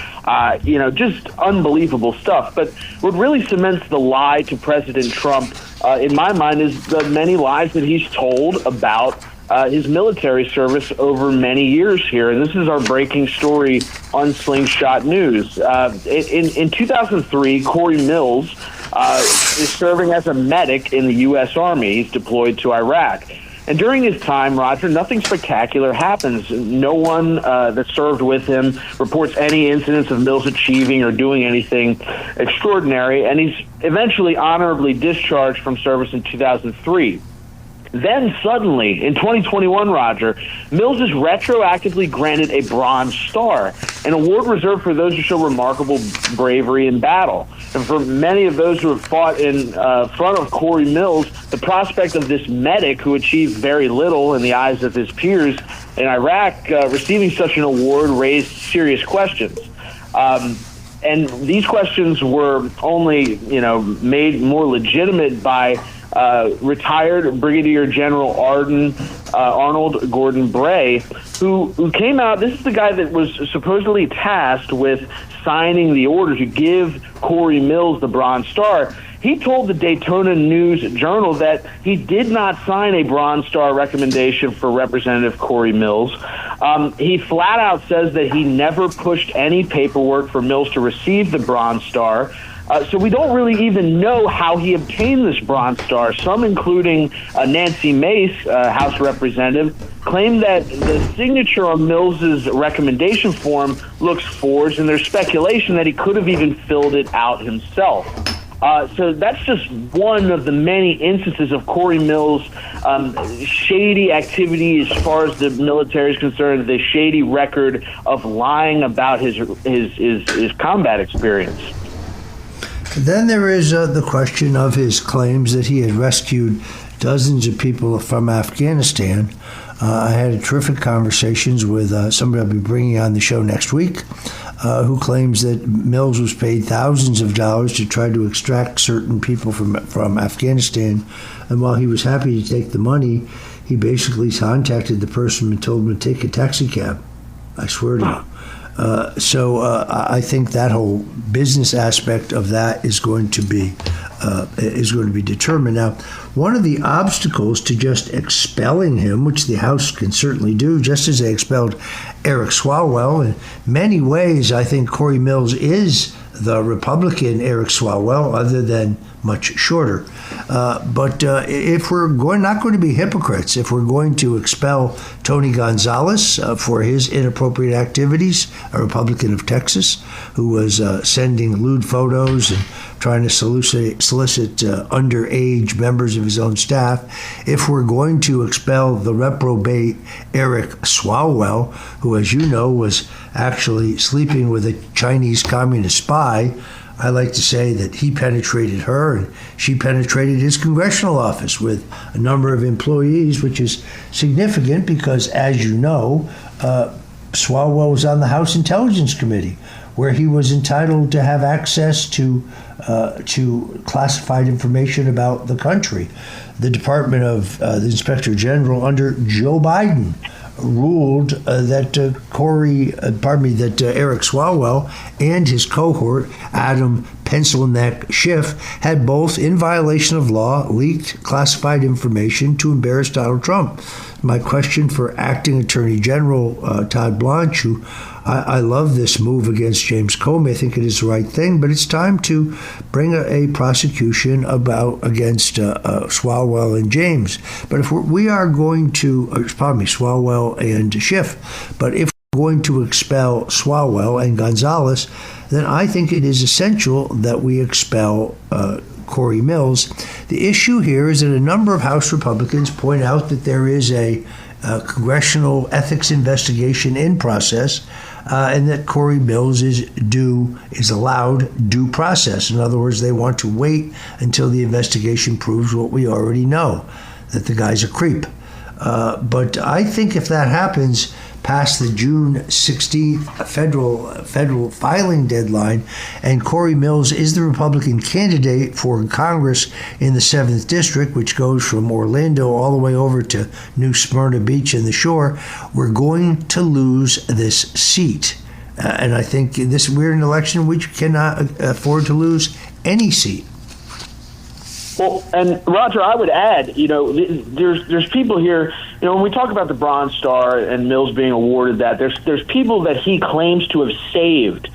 Just unbelievable stuff. But what really cements the lie to President Trump, in my mind, is the many lies that he's told about his military service over many years here. And this is our breaking story on Slingshot News. In 2003, Cory Mills is serving as a medic in the U.S. Army. He's deployed to Iraq. And during his time, Roger, nothing spectacular happens. No one that served with him reports any incidents of Mills achieving or doing anything extraordinary. And he's eventually honorably discharged from service in 2003. Then suddenly, in 2021, Roger, Mills is retroactively granted a Bronze Star, an award reserved for those who show remarkable bravery in battle. And for many of those who have fought in front of Cory Mills, the prospect of this medic who achieved very little in the eyes of his peers in Iraq receiving such an award raised serious questions. And these questions were only, made more legitimate by retired Brigadier General Arnold Gordon Bray, who came out. This is the guy that was supposedly tasked with signing the order to give Cory Mills the Bronze Star. He told the Daytona News Journal that he did not sign a Bronze Star recommendation for Representative Cory Mills. He flat out says that he never pushed any paperwork for Mills to receive the Bronze Star. So we don't really even know how he obtained this Bronze Star. Some, including Nancy Mace, House Representative, claim that the signature on Mills's recommendation form looks forged, and there's speculation that he could have even filled it out himself. So that's just one of the many instances of Cory Mills' shady activity as far as the military is concerned, the shady record of lying about his combat experience. Then there is the question of his claims that he had rescued dozens of people from Afghanistan. I had terrific conversations with somebody I'll be bringing on the show next week, who claims that Mills was paid thousands of dollars to try to extract certain people from Afghanistan. And while he was happy to take the money, he basically contacted the person and told him to take a taxi cab. I swear to you. So I think that whole business aspect of that is going to be determined. Now, one of the obstacles to just expelling him, which the House can certainly do, just as they expelled Eric Swalwell, in many ways, I think Cory Mills is the Republican Eric Swalwell, other than much shorter. But if we're not going to be hypocrites, if we're going to expel Tony Gonzalez for his inappropriate activities, a Republican of Texas, who was sending lewd photos and trying to solicit underage members of his own staff, if we're going to expel the reprobate Eric Swalwell, who, as you know, was actually sleeping with a Chinese communist spy, I like to say that he penetrated her and she penetrated his congressional office with a number of employees, which is significant because, as you know, Swalwell was on the House Intelligence Committee, where he was entitled to have access to classified information about the country. The Department of the Inspector General under Joe Biden ruled that Eric Swalwell and his cohort, Adam Pencil-Neck Schiff, had both, in violation of law, leaked classified information to embarrass Donald Trump. My question for Acting Attorney General Todd Blanche, who I love this move against James Comey. I think it is the right thing, but it's time to bring a prosecution against Swalwell and James. But if we are going to, Swalwell and Schiff, but if we're going to expel Swalwell and Gonzalez, then I think it is essential that we expel Cory Mills. The issue here is that a number of House Republicans point out that there is a congressional ethics investigation in process, and that Cory Mills is allowed due process. In other words, they want to wait until the investigation proves what we already know, that the guy's a creep. But I think if that happens past the June 16th federal filing deadline, and Cory Mills is the Republican candidate for Congress in the 7th District, which goes from Orlando all the way over to New Smyrna Beach and the Shore, we're going to lose this seat. And I think we're in an election which cannot afford to lose any seat. Well, and Roger, I would add, there's people here, when we talk about the Bronze Star and Mills being awarded that, there's people that he claims to have saved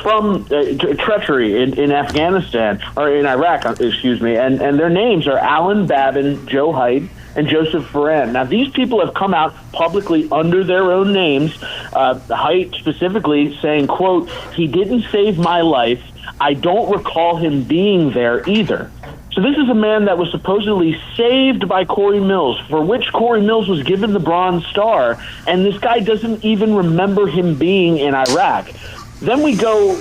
from treachery in Afghanistan, or in Iraq, excuse me, and their names are Alan Babin, Joe Haidt, and Joseph Ferran. Now, these people have come out publicly under their own names, Haidt specifically saying, quote, "He didn't save my life. I don't recall him being there either." So this is a man that was supposedly saved by Cory Mills, for which Cory Mills was given the Bronze Star, and this guy doesn't even remember him being in Iraq. Then we go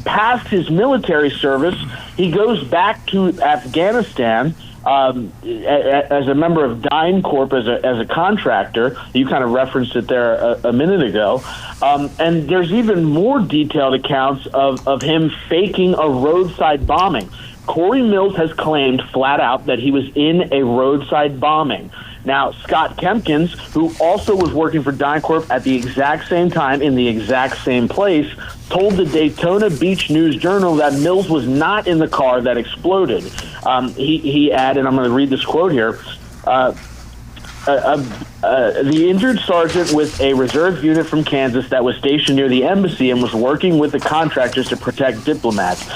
past his military service. He goes back to Afghanistan as a member of DynCorp, as a contractor. You kind of referenced it there a minute ago. And there's even more detailed accounts of him faking a roadside bombing. Cory Mills has claimed flat out that he was in a roadside bombing. Now, Scott Kempkins, who also was working for DynCorp at the exact same time in the exact same place, told the Daytona Beach News-Journal that Mills was not in the car that exploded. He added, and I'm going to read this quote here, the injured sergeant with a reserve unit from Kansas that was stationed near the embassy and was working with the contractors to protect diplomats.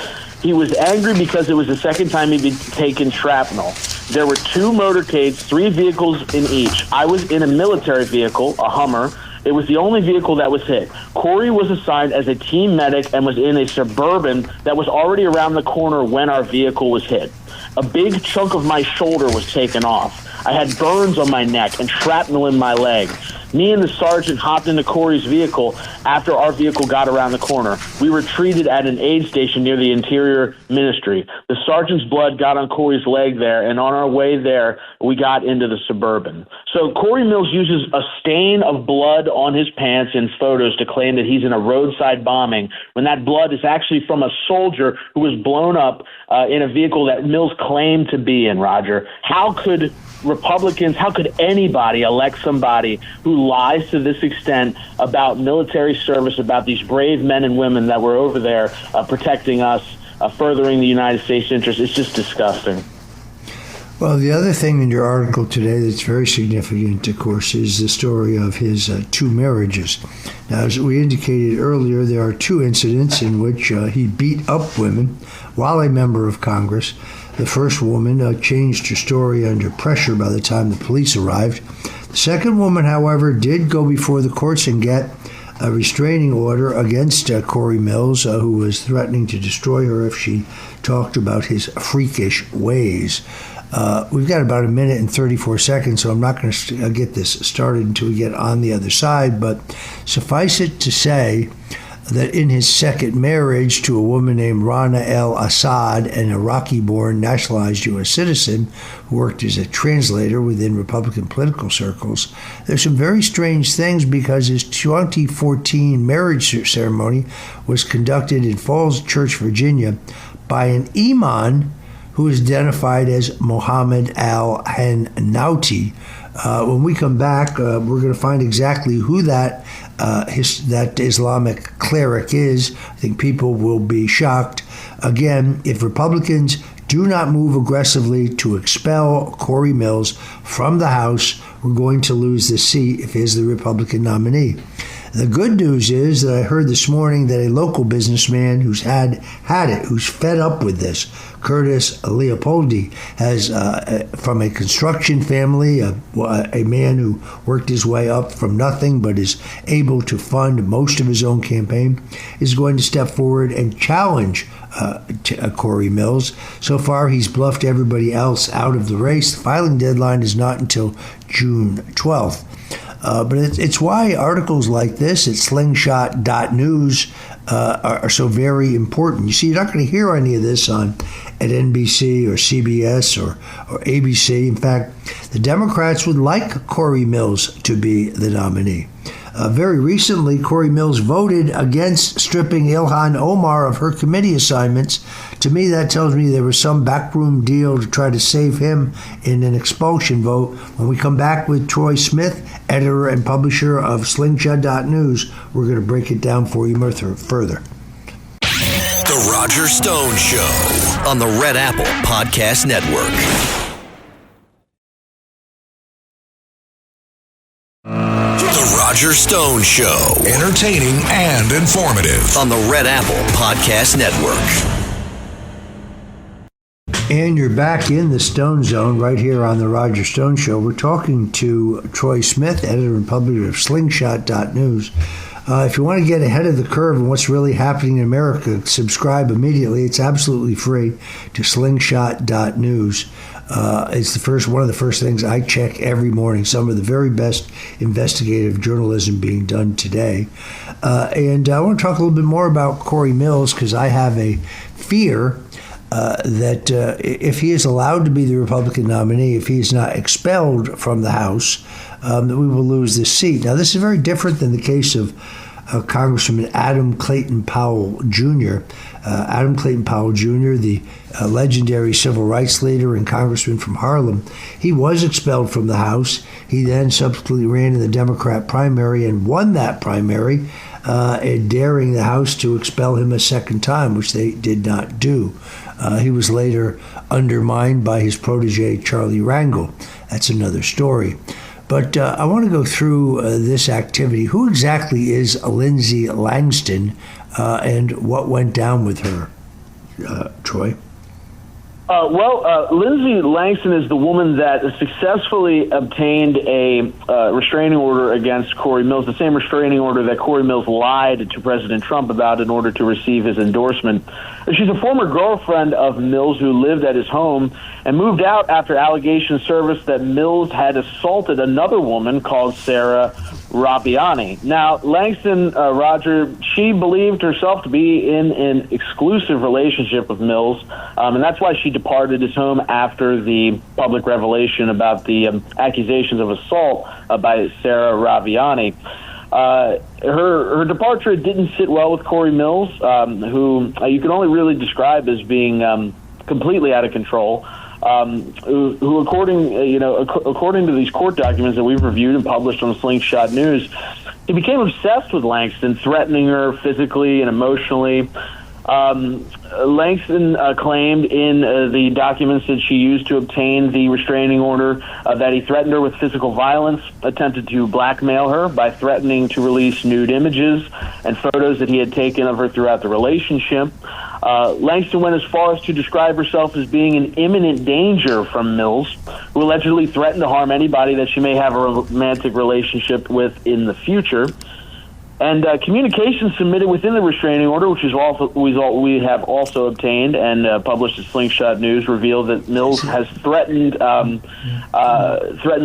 He was angry because it was the second time he'd been taken shrapnel. There were 2 motorcades, 3 vehicles in each. I was in a military vehicle, a Hummer. It was the only vehicle that was hit. Cory was assigned as a team medic and was in a Suburban that was already around the corner when our vehicle was hit. A big chunk of my shoulder was taken off. I had burns on my neck and shrapnel in my leg. Me and the sergeant hopped into Cory's vehicle after our vehicle got around the corner. We were treated at an aid station near the Interior Ministry. The sergeant's blood got on Cory's leg there, and on our way there, we got into the Suburban. So Cory Mills uses a stain of blood on his pants in photos to claim that he's in a roadside bombing, when that blood is actually from a soldier who was blown up in a vehicle that Mills claimed to be in, Roger. How could Republicans, how could anybody elect somebody who lies to this extent about military service, about these brave men and women that were over there protecting us, furthering the United States interest? It's just disgusting. Well, the other thing in your article today that's very significant, of course, is the story of his 2 marriages. Now, as we indicated earlier, there are 2 incidents in which he beat up women while a member of Congress. The first woman changed her story under pressure by the time the police arrived. The second woman, however, did go before the courts and get a restraining order against Cory Mills, who was threatening to destroy her if she talked about his freakish ways. We've got about 1 minute and 34 seconds, so I'm not going to get this started until we get on the other side, but suffice it to say that in his second marriage to a woman named Rana al-Assad, an Iraqi-born nationalized U.S. citizen who worked as a translator within Republican political circles, there's some very strange things, because his 2014 marriage ceremony was conducted in Falls Church, Virginia, by an imam who is identified as Mohammed al-Hannauti. When we come back, we're going to find exactly who that Islamic cleric is. I think people will be shocked. Again, if Republicans do not move aggressively to expel Cory Mills from the House, we're going to lose the seat if he's the Republican nominee. The good news is that I heard this morning that a local businessman who's had it, who's fed up with this, Curtis Leopoldi, has, from a construction family, a man who worked his way up from nothing but is able to fund most of his own campaign, is going to step forward and challenge Cory Mills. So far, he's bluffed everybody else out of the race. The filing deadline is not until June 12th. But it's why articles like this at slingshot.news are so very important. You see, you're not going to hear any of this on at NBC or CBS or ABC. In fact, the Democrats would like Cory Mills to be the nominee. Very recently, Cory Mills voted against stripping Ilhan Omar of her committee assignments. To me, that tells me there was some backroom deal to try to save him in an expulsion vote. When we come back with Troy Smith, editor and publisher of Slingshot.News, we're going to break it down for you further. The Roger Stone Show on the Red Apple Podcast Network. The Roger Stone Show. Entertaining and informative on the Red Apple Podcast Network. And you're back in the Stone Zone right here on the Roger Stone Show. We're talking to Troy Smith, editor and publisher of Slingshot.News. If you want to get ahead of the curve and what's really happening in America, subscribe immediately. It's absolutely free to Slingshot.News. It's one of the first things I check every morning. Some of the very best investigative journalism being done today. And I want to talk a little bit more about Cory Mills because I have a fear that if he is allowed to be the Republican nominee, if he is not expelled from the House, that we will lose this seat. Now, this is very different than the case of Congressman Adam Clayton Powell Jr. Adam Clayton Powell Jr., the legendary civil rights leader and congressman from Harlem, he was expelled from the House. He then subsequently ran in the Democrat primary and won that primary, daring the House to expel him a second time, which they did not do. He was later undermined by his protege, Charlie Rangel. That's another story. But I want to go through this activity. Who exactly is Lindsay Langston and what went down with her, Troy? Lindsay Langston is the woman that successfully obtained a restraining order against Cory Mills, the same restraining order that Cory Mills lied to President Trump about in order to receive his endorsement. She's a former girlfriend of Mills who lived at his home and moved out after allegations surfaced that Mills had assaulted another woman called Sarah Rabiani. Now, Langston, Roger, she believed herself to be in an exclusive relationship with Mills, and that's why she departed his home after the public revelation about the accusations of assault by Sarah Rabiani. Her departure didn't sit well with Cory Mills, who you can only really describe as being completely out of control. Who according to these court documents that we've reviewed and published on Slingshot News, he became obsessed with Langston, threatening her physically and emotionally. Langston claimed in the documents that she used to obtain the restraining order that he threatened her with physical violence, attempted to blackmail her by threatening to release nude images and photos that he had taken of her throughout the relationship. Langston went as far as to describe herself as being in imminent danger from Mills, who allegedly threatened to harm anybody that she may have a romantic relationship with in the future. And communications submitted within the restraining order, which is we have also obtained and published at Slingshot News, revealed that Mills has threatened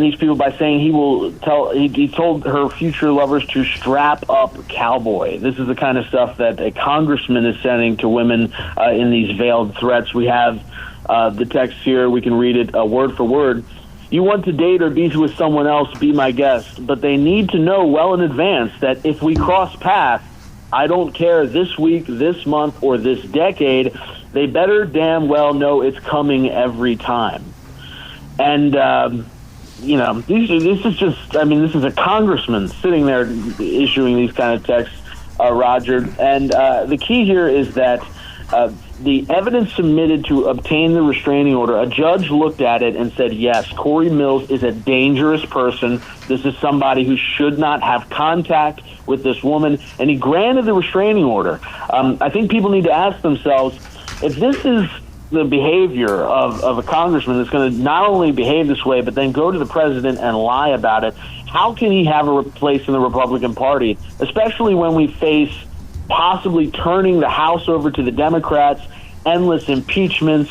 these people by saying he told her future lovers to strap up cowboy. This is the kind of stuff that a congressman is sending to women in these veiled threats. We have the text here. We can read it word for word. You want to date or be with someone else, be my guest, but they need to know well in advance that if we cross paths, I don't care this week, this month, or this decade, they better damn well know it's coming every time. And, this is a congressman sitting there issuing these kind of texts, Roger. And the key here is that the evidence submitted to obtain the restraining order, a judge looked at it and said, yes, Cory Mills is a dangerous person. This is somebody who should not have contact with this woman, and he granted the restraining order. I think people need to ask themselves, if this is the behavior of a congressman that's going to not only behave this way, but then go to the president and lie about it, how can he have a place in the Republican Party, especially when we face possibly turning the House over to the Democrats, endless impeachments,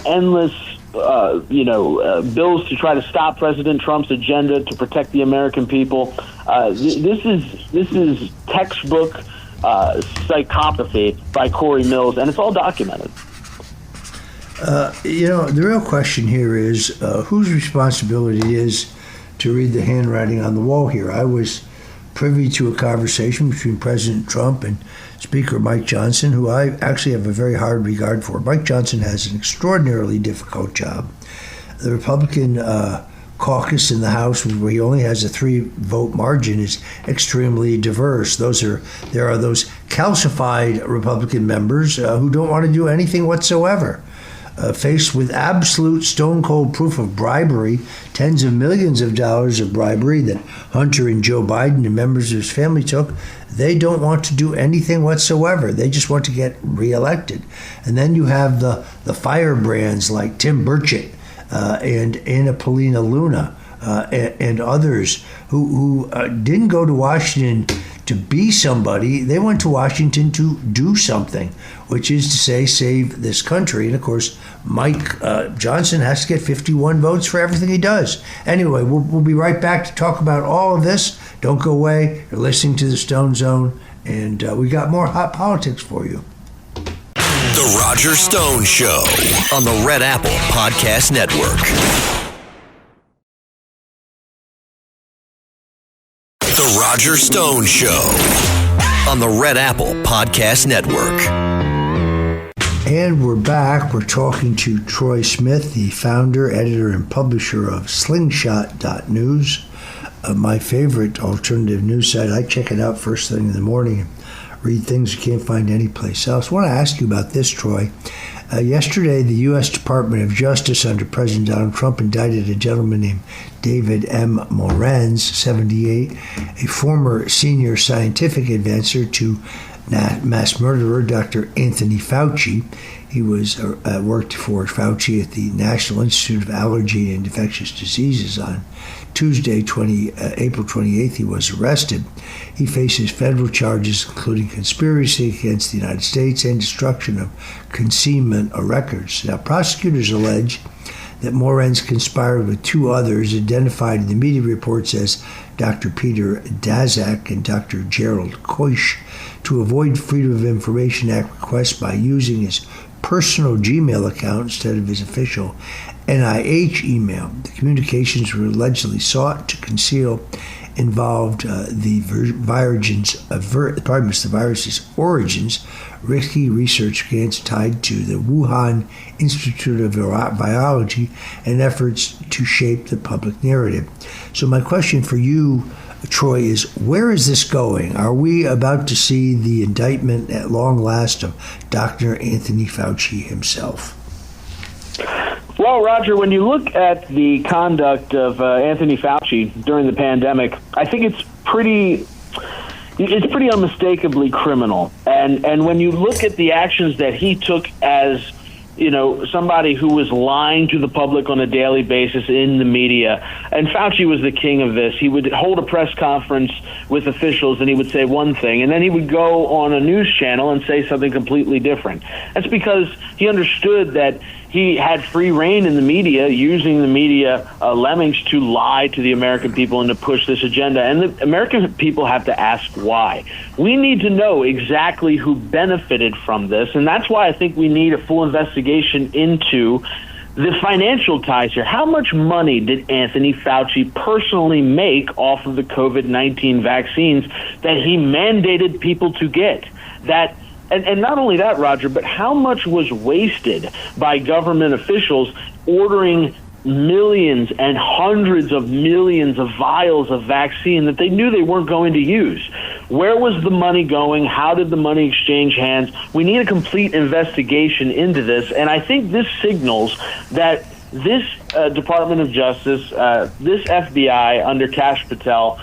endless bills to try to stop President Trump's agenda to protect the American people. This is textbook psychopathy by Cory Mills, and it's all documented. The real question here is whose responsibility it is to read the handwriting on the wall here. I was privy to a conversation between President Trump and Speaker Mike Johnson, who I actually have a very hard regard for. Mike Johnson has an extraordinarily difficult job. The Republican caucus in the House, where he only has a 3-vote margin, is extremely diverse. There are those calcified Republican members who don't want to do anything whatsoever. Faced with absolute stone-cold proof of bribery, tens of millions of dollars of bribery that Hunter and Joe Biden and members of his family took, they don't want to do anything whatsoever. They just want to get reelected. And then you have the firebrands like Tim Burchett and Anna Paulina Luna and others who didn't go to Washington to be somebody. They went to Washington to do something, which is to say, save this country. And of course, Mike Johnson has to get 51 votes for everything he does. Anyway, we'll be right back to talk about all of this. Don't go away. You're listening to the Stone Zone, and we got more hot politics for you. The Roger Stone Show on the Red Apple Podcast Network. The Roger Stone Show on the Red Apple Podcast Network. And we're back. We're talking to Troy Smith, the founder, editor, and publisher of Slingshot.news, my favorite alternative news site. I check it out first thing in the morning and read things you can't find anyplace else. I want to ask you about this, Troy. Yesterday, the U.S. Department of Justice under President Donald Trump indicted a gentleman named David M. Morenz, 78, a former senior scientific advisor to mass murderer Dr. Anthony Fauci. He was worked for Fauci at the National Institute of Allergy and Infectious Diseases. On Tuesday, April 28th, he was arrested. He faces federal charges including conspiracy against the United States and destruction of concealment of records. Now, prosecutors allege that Morenz conspired with 2 others identified in the media reports as Dr. Peter Daszak and Dr. Gerald Koish to avoid Freedom of Information Act requests by using his personal Gmail account instead of his official NIH email. The communications were allegedly sought to conceal involved the virus's origins, risky research grants tied to the Wuhan Institute of Virology, and efforts to shape the public narrative. So my question for you, Troy, is where is this going? Are we about to see the indictment at long last of Dr. Anthony Fauci himself? Well, Roger, when you look at the conduct of Anthony Fauci during the pandemic, I think it's pretty unmistakably criminal. And when you look at the actions that he took as, somebody who was lying to the public on a daily basis in the media, and Fauci was the king of this. He would hold a press conference with officials and he would say one thing, and then he would go on a news channel and say something completely different. That's because he understood that he had free reign in the media, using the media lemmings to lie to the American people and to push this agenda. And the American people have to ask why. We need to know exactly who benefited from this, and that's why I think we need a full investigation into the financial ties here. How much money did Anthony Fauci personally make off of the COVID-19 vaccines that he mandated people to get? And not only that, Roger, but how much was wasted by government officials ordering millions and hundreds of millions of vials of vaccine that they knew they weren't going to use? Where was the money going? How did the money exchange hands? We need a complete investigation into this, and I think this signals that this Department of Justice, this FBI under Kash Patel,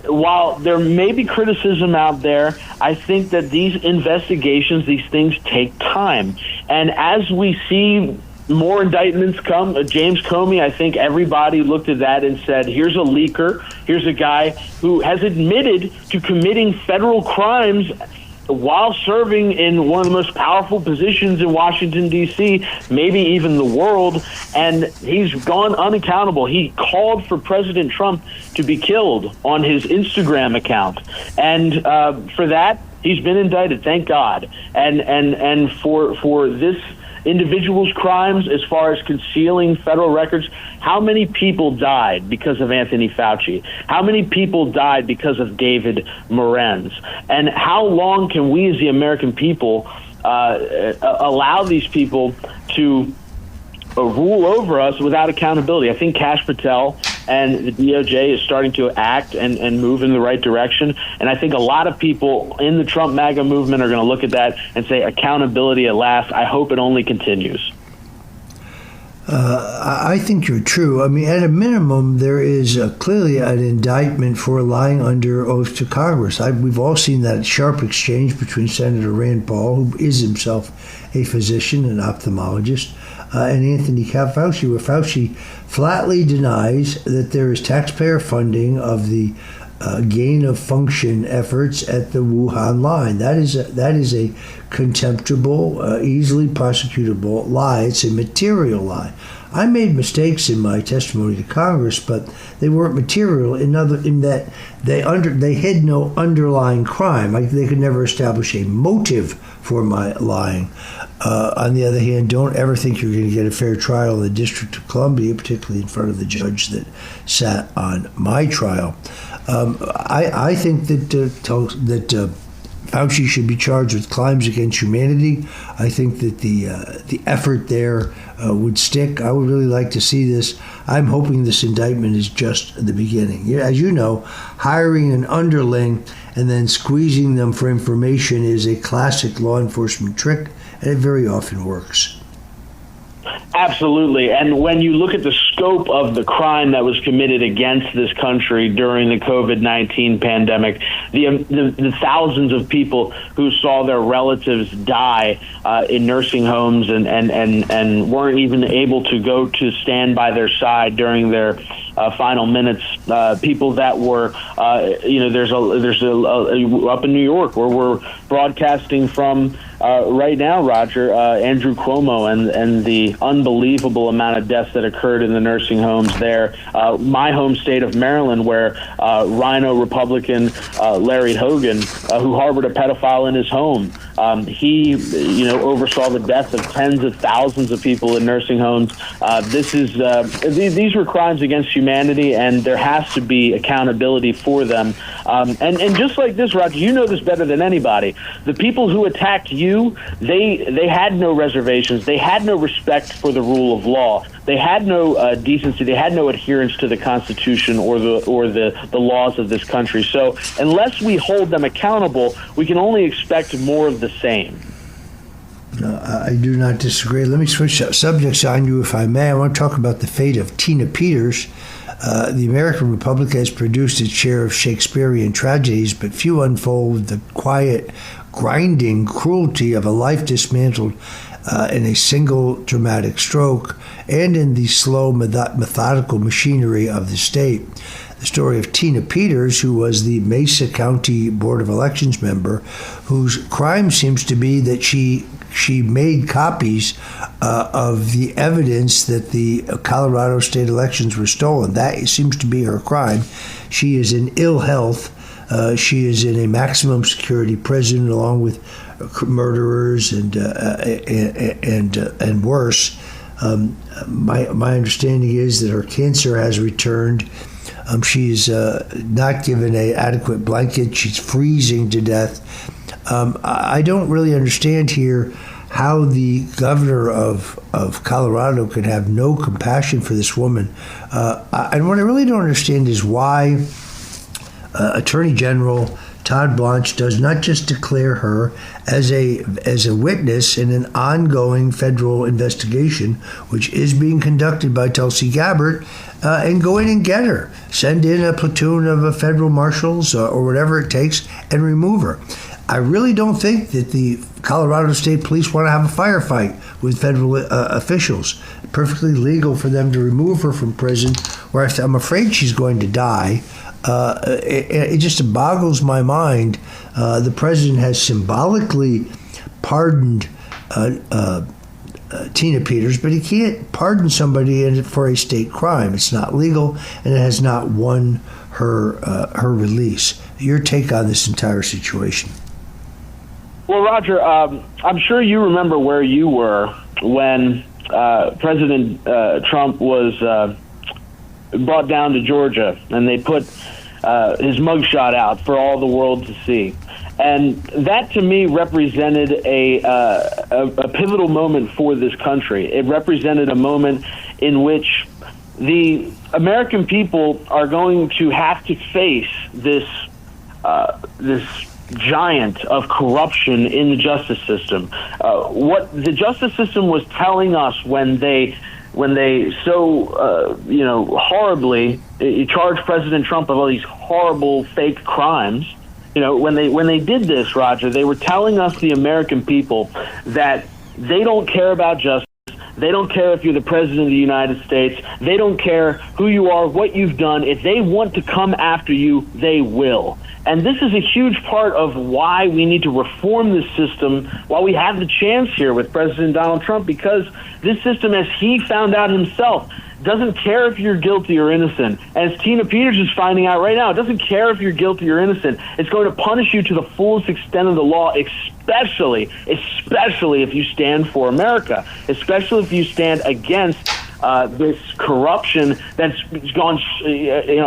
while there may be criticism out there, I think that these investigations, these things take time. And as we see more indictments come, James Comey, I think everybody looked at that and said, here's a leaker, here's a guy who has admitted to committing federal crimes while serving in one of the most powerful positions in Washington, D.C., maybe even the world, and he's gone unaccountable. He called for President Trump to be killed on his Instagram account, and for that, he's been indicted, thank God. And for this individuals' crimes as far as concealing federal records, how many people died because of Anthony Fauci? How many people died because of David Morenz? And how long can we as the American people allow these people to rule over us without accountability? I think Kash Patel and the DOJ is starting to act and move in the right direction. And I think a lot of people in the Trump MAGA movement are going to look at that and say accountability at last. I hope it only continues. I think you're true. I mean, at a minimum, there is clearly an indictment for lying under oath to Congress. We've all seen that sharp exchange between Senator Rand Paul, who is himself a physician, an ophthalmologist, and Anthony Fauci, where Fauci flatly denies that there is taxpayer funding of the gain of function efforts at the Wuhan line. That is a contemptible, easily prosecutable lie. It's a material lie. I made mistakes in my testimony to Congress, but they weren't material in that they hid no underlying crime. They could never establish a motive for my lying. On the other hand, don't ever think you're going to get a fair trial in the District of Columbia, particularly in front of the judge that sat on my trial. I think that Fauci should be charged with crimes against humanity. I think that the effort there would stick. I would really like to see this. I'm hoping this indictment is just the beginning. As you know, hiring an underling and then squeezing them for information is a classic law enforcement trick, and it very often works. Absolutely. And when you look at the scope of the crime that was committed against this country during the COVID-19 pandemic, the thousands of people who saw their relatives die in nursing homes and weren't even able to go to stand by their side during their final minutes, people that were, there's up in New York where we're broadcasting from right now, Roger, Andrew Cuomo and the unbelievable amount of deaths that occurred in the nursing homes there. My home state of Maryland, where Rhino Republican Larry Hogan, who harbored a pedophile in his home, he oversaw the death of tens of thousands of people in nursing homes. These were crimes against humanity, and there has to be accountability for them. And just like this, Roger, you know this better than anybody. The people who attacked you, they had no reservations. They had no respect for the rule of law. They had no decency. They had no adherence to the Constitution or the laws of this country. So unless we hold them accountable, we can only expect more of the same. I do not disagree. Let me switch subjects on you, if I may. I want to talk about the fate of Tina Peters. The American Republic has produced its share of Shakespearean tragedies, but few unfold the quiet, grinding cruelty of a life dismantled in a single dramatic stroke and in the slow, methodical machinery of the state. The story of Tina Peters, who was the Mesa County Board of Elections member, whose crime seems to be that she made copies of the evidence that the Colorado state elections were stolen. That seems to be her crime. She is in ill health. She is in a maximum security prison along with murderers and worse. My understanding is that her cancer has returned. She's not given an adequate blanket. She's freezing to death. I don't really understand here how the governor of Colorado could have no compassion for this woman. And what I really don't understand is why Attorney General Todd Blanche does not just declare her as a witness in an ongoing federal investigation, which is being conducted by Tulsi Gabbard, and go in and get her. Send in a platoon of federal marshals or whatever it takes and remove her. I really don't think that the Colorado State Police want to have a firefight with federal officials. Perfectly legal for them to remove her from prison, where I'm afraid she's going to die. It just boggles my mind. The president has symbolically pardoned Tina Peters, but he can't pardon somebody for a state crime. It's not legal, and it has not won her release. Your take on this entire situation? Well, Roger, I'm sure you remember where you were when President Trump was brought down to Georgia, and they put his mugshot out for all the world to see. And that, to me, represented a pivotal moment for this country. It represented a moment in which the American people are going to have to face this giant of corruption in the justice system. What the justice system was telling us when they so horribly charged President Trump of all these horrible fake crimes. When they did this, Roger, they were telling us, the American people, that they don't care about justice. They don't care if you're the president of the United States. They don't care who you are, what you've done. If they want to come after you, they will. And this is a huge part of why we need to reform this system while we have the chance here with President Donald Trump, because this system, as he found out himself, doesn't care if you're guilty or innocent. As Tina Peters is finding out right now, it doesn't care if you're guilty or innocent. It's going to punish you to the fullest extent of the law, especially if you stand for America, especially if you stand against this corruption that's gone,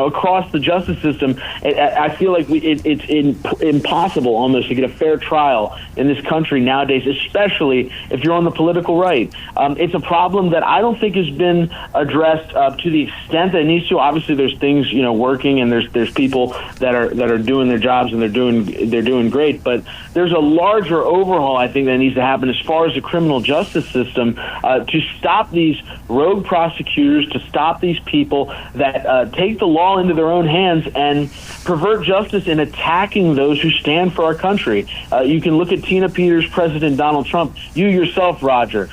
across the justice system. I feel like it's impossible almost to get a fair trial in this country nowadays, especially if you're on the political right. It's a problem that I don't think has been addressed to the extent that it needs to. Obviously, there's things working, and there's people that are doing their jobs, and they're doing great. But there's a larger overhaul, I think, that needs to happen as far as the criminal justice system to stop these rogue prosecutors, to stop these people that take the law into their own hands and pervert justice in attacking those who stand for our country. You can look at Tina Peters, President Donald Trump, you yourself, Roger,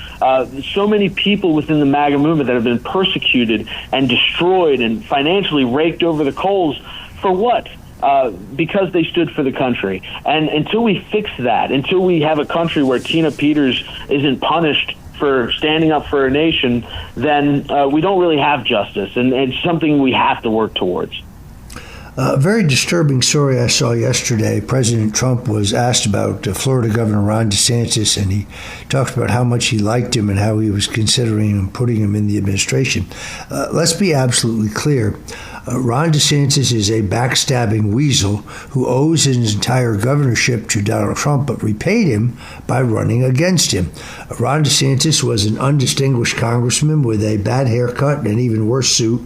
so many people within the MAGA movement that have been persecuted and destroyed and financially raked over the coals. For what? Because they stood for the country. And until we fix that, until we have a country where Tina Peters isn't punished for standing up for a nation, then we don't really have justice, and it's something we have to work towards. A very disturbing story I saw yesterday. President Trump was asked about Florida Governor Ron DeSantis, and he talked about how much he liked him and how he was considering him, putting him in the administration. Let's be absolutely clear. Ron DeSantis is a backstabbing weasel who owes his entire governorship to Donald Trump, but repaid him by running against him. Ron DeSantis was an undistinguished congressman with a bad haircut and an even worse suit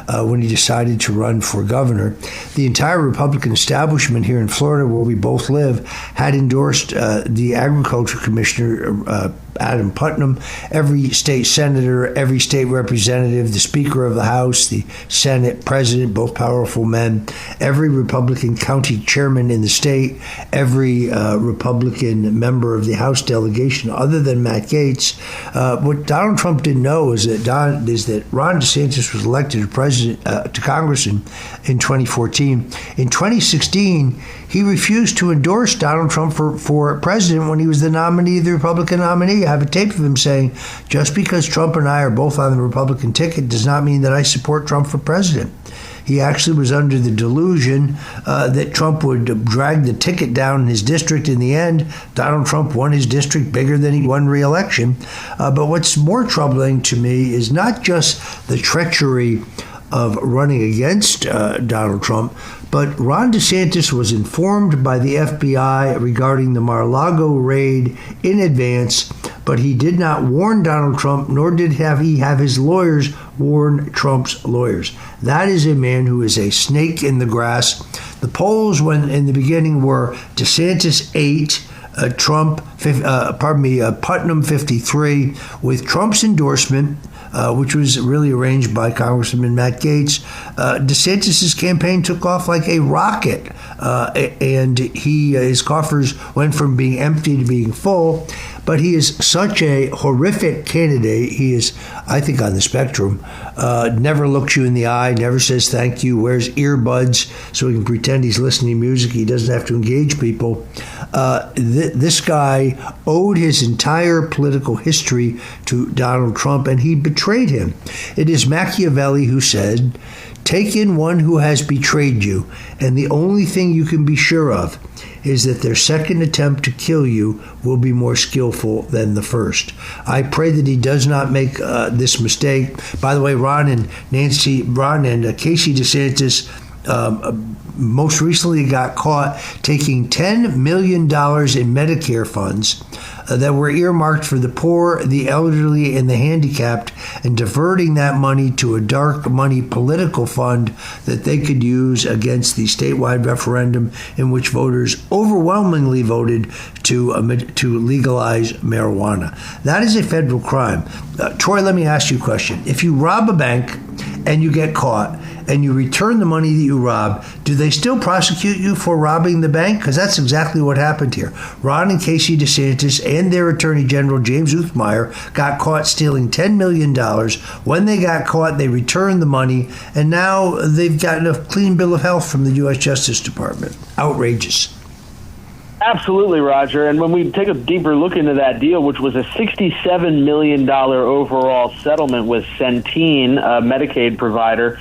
when he decided to run for governor. The entire Republican establishment here in Florida, where we both live, had endorsed the agriculture commissioner, Adam Putnam, every state senator, every state representative, the Speaker of the House, the Senate president, both powerful men, every Republican county chairman in the state, every Republican member of the House delegation, other than Matt Gaetz. What Donald Trump didn't know is that Ron DeSantis was elected to Congress in 2014. In 2016, he refused to endorse Donald Trump for president when he was the nominee, the Republican nominee. I have a tape of him saying, just because Trump and I are both on the Republican ticket does not mean that I support Trump for president. He actually was under the delusion that Trump would drag the ticket down in his district. In the end, Donald Trump won his district bigger than he won re-election. But what's more troubling to me is not just the treachery of running against Donald Trump, but Ron DeSantis was informed by the FBI regarding the Mar-a-Lago raid in advance, but he did not warn Donald Trump, nor did he have his lawyers warn Trump's lawyers. That is a man who is a snake in the grass. The polls in the beginning were DeSantis 8, Putnam 53, with Trump's endorsement, which was really arranged by Congressman Matt Gaetz. DeSantis' campaign took off like a rocket, and his coffers went from being empty to being full. But he is such a horrific candidate. He is, I think, on the spectrum. Never looks you in the eye, never says thank you, wears earbuds so he can pretend he's listening to music. He doesn't have to engage people. This guy owed his entire political history to Donald Trump, and he betrayed him. It is Machiavelli who said, "Take in one who has betrayed you, and the only thing you can be sure of is that their second attempt to kill you will be more skillful than the first. I pray that he does not make this mistake. By the way, Ron and Casey DeSantis most recently got caught taking $10 million in Medicare funds that were earmarked for the poor, the elderly, and the handicapped, and diverting that money to a dark money political fund that they could use against the statewide referendum in which voters overwhelmingly voted to legalize marijuana. That is a federal crime. Troy, let me ask you a question. If you rob a bank and you get caught and you return the money that you robbed, do they still prosecute you for robbing the bank? Because that's exactly what happened here. Ron and Casey DeSantis and their Attorney General, James Uthmeier, got caught stealing $10 million. When they got caught, they returned the money, and now they've gotten a clean bill of health from the U.S. Justice Department. Outrageous. Absolutely, Roger. And when we take a deeper look into that deal, which was a $67 million overall settlement with Centene, a Medicaid provider,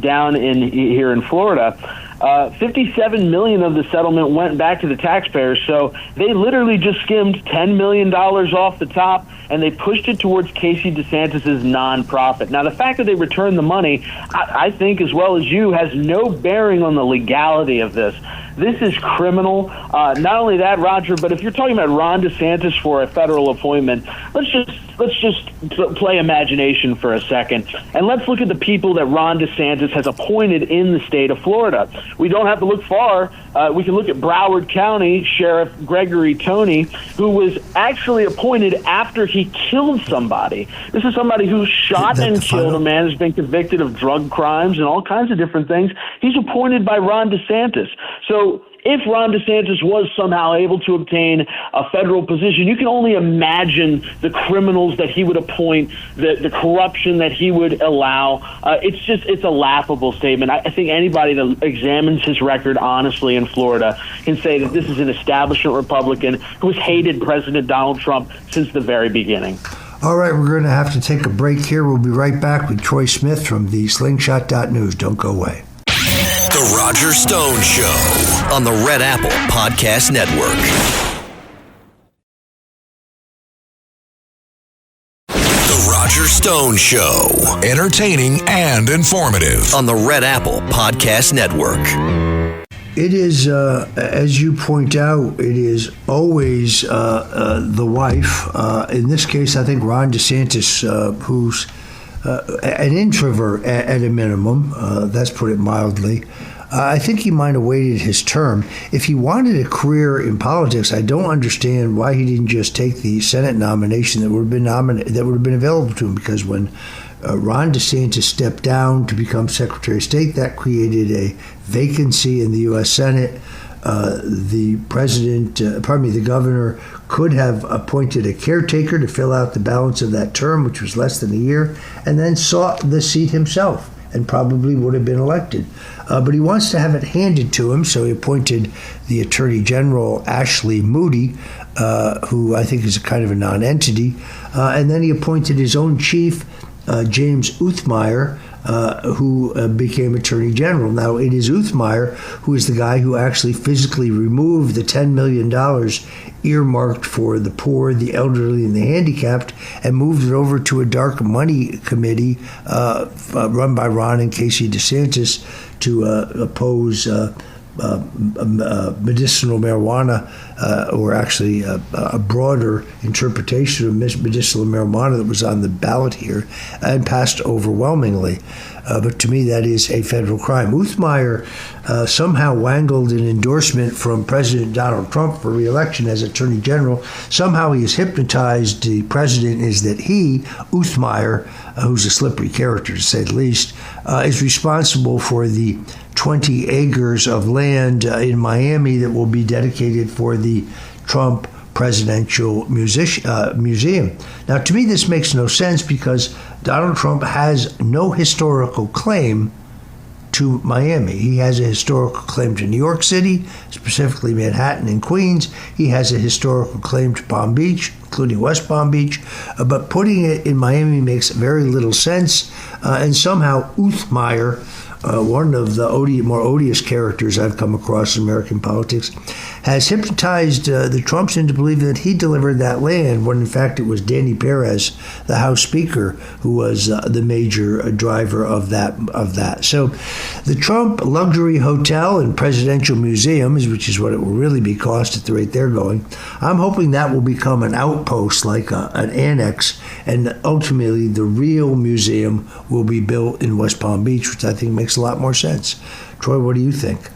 down here in Florida, $57 million of the settlement went back to the taxpayers. So they literally just skimmed $10 million off the top, and they pushed it towards Casey DeSantis' nonprofit. Now, the fact that they returned the money, I think, as well as you, has no bearing on the legality of this. This is criminal. Not only that, Roger, but if you're talking about Ron DeSantis for a federal appointment, let's just play imagination for a second, and let's look at the people that Ron DeSantis has appointed in the state of Florida. We don't have to look far. We can look at Broward County Sheriff Gregory Toney, who was actually appointed after he killed somebody. This is somebody who shot and killed a man who's been convicted of drug crimes and all kinds of different things. He's appointed by Ron DeSantis. So if Ron DeSantis was somehow able to obtain a federal position, you can only imagine the criminals that he would appoint, the corruption that he would allow. It's a laughable statement. I think anybody that examines his record honestly in Florida can say that this is an establishment Republican who has hated President Donald Trump since the very beginning. All right, we're going to have to take a break here. We'll be right back with Troy Smith from the Slingshot.News. Don't go away. The Roger Stone Show on the Red Apple Podcast Network. The Roger Stone Show. Entertaining and informative on the Red Apple Podcast Network. It is, as you point out, it is always the wife. In this case, I think Ron DeSantis, who's an introvert at a minimum, that's put it mildly. I think he might have waited his term. If he wanted a career in politics, I don't understand why he didn't just take the Senate nomination that would have been available to him. Because when Ron DeSantis stepped down to become Secretary of State, that created a vacancy in the U.S. Senate. The governor could have appointed a caretaker to fill out the balance of that term, which was less than a year, and then sought the seat himself and probably would have been elected. But he wants to have it handed to him, so he appointed the Attorney General, Ashley Moody, who I think is a kind of a non-entity, and then he appointed his own chief, James Uthmeier, who became Attorney General. Now, it is Uthmeier who is the guy who actually physically removed the $10 million earmarked for the poor, the elderly, and the handicapped, and moved it over to a dark money committee run by Ron and Casey DeSantis to oppose medicinal marijuana, or actually a broader interpretation of medicinal marijuana that was on the ballot here and passed overwhelmingly. But to me, that is a federal crime. Uthmeier somehow wangled an endorsement from President Donald Trump for re-election as Attorney General. Somehow he has hypnotized the president is that he, Uthmeier, who's a slippery character to say the least, is responsible for the 20 acres of land in Miami that will be dedicated for the Trump Presidential Museum. Now, to me, this makes no sense because Donald Trump has no historical claim to Miami. He has a historical claim to New York City, specifically Manhattan and Queens. He has a historical claim to Palm Beach, including West Palm Beach. But putting it in Miami makes very little sense. And somehow Uthmeier one of the more odious characters I've come across in American politics, has hypnotized the Trumps into believing that he delivered that land, when in fact it was Danny Perez, the House Speaker, who was the major driver of that. So the Trump Luxury Hotel and Presidential Museum, which is what it will really be cost at the rate they're going, I'm hoping that will become an outpost, like an annex, and ultimately the real museum will be built in West Palm Beach, which I think makes a lot more sense. Troy, what do you think?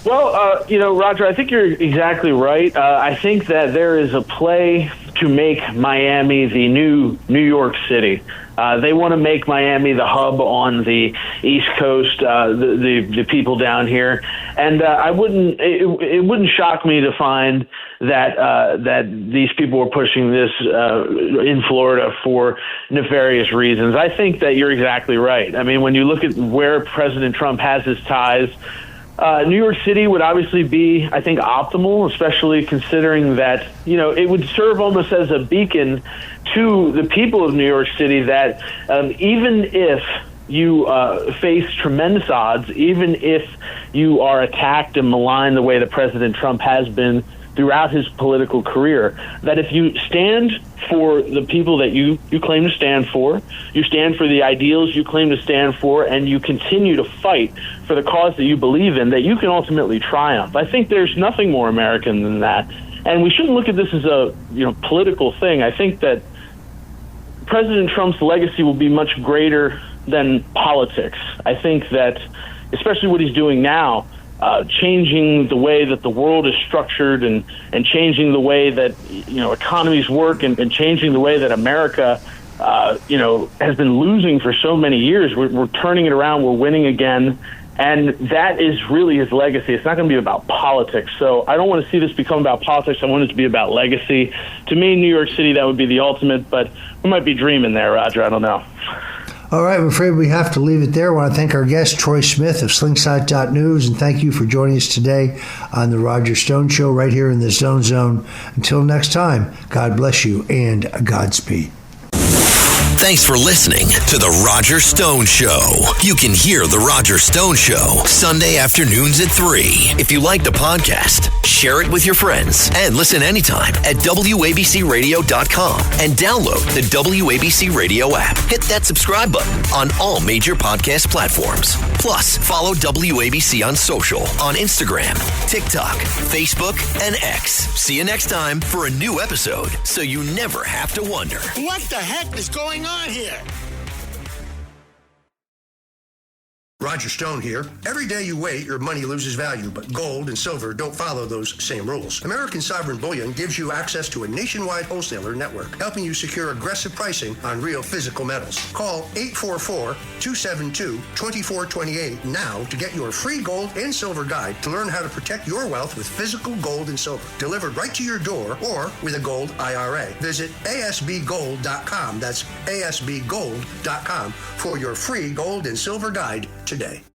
Well, Roger, I think you're exactly right. I think that there is a play to make Miami the new New York City. They want to make Miami the hub on the East Coast, the people down here, and it wouldn't shock me to find that these people were pushing this in Florida for nefarious reasons. I think that you're exactly right. I mean, when you look at where President Trump has his ties, New York City would obviously be, I think, optimal, especially considering that, it would serve almost as a beacon to the people of New York City that even if you face tremendous odds, even if you are attacked and maligned the way that President Trump has been throughout his political career, that if you stand for the people that you claim to stand for, you stand for the ideals you claim to stand for, and you continue to fight for the cause that you believe in, that you can ultimately triumph. I think there's nothing more American than that. And we shouldn't look at this as a political thing. I think that President Trump's legacy will be much greater than politics. I think that, especially what he's doing now, changing the way that the world is structured and changing the way that economies work and changing the way that America has been losing for so many years. We're turning it around. We're winning again. And that is really his legacy. It's not going to be about politics. So I don't want to see this become about politics. I want it to be about legacy. To me, New York City, that would be the ultimate, but we might be dreaming there, Roger. I don't know. All right, I'm afraid we have to leave it there. I want to thank our guest, Troy Smith of Slingshot.news, and thank you for joining us today on The Roger Stone Show right here in the Stone Zone. Until next time, God bless you and Godspeed. Thanks for listening to The Roger Stone Show. You can hear The Roger Stone Show Sunday afternoons at 3. If you like the podcast, share it with your friends and listen anytime at WABCRadio.com and download the WABC Radio app. Hit that subscribe button on all major podcast platforms. Plus, follow WABC on social on Instagram, TikTok, Facebook, and X. See you next time for a new episode so you never have to wonder. What the heck is going on here? Roger Stone here. Every day you wait, your money loses value, but gold and silver don't follow those same rules. American Sovereign Bullion gives you access to a nationwide wholesaler network, helping you secure aggressive pricing on real physical metals. Call 844-272-2428 now to get your free gold and silver guide to learn how to protect your wealth with physical gold and silver, delivered right to your door or with a gold IRA. Visit asbgold.com. That's asbgold.com for your free gold and silver guide today.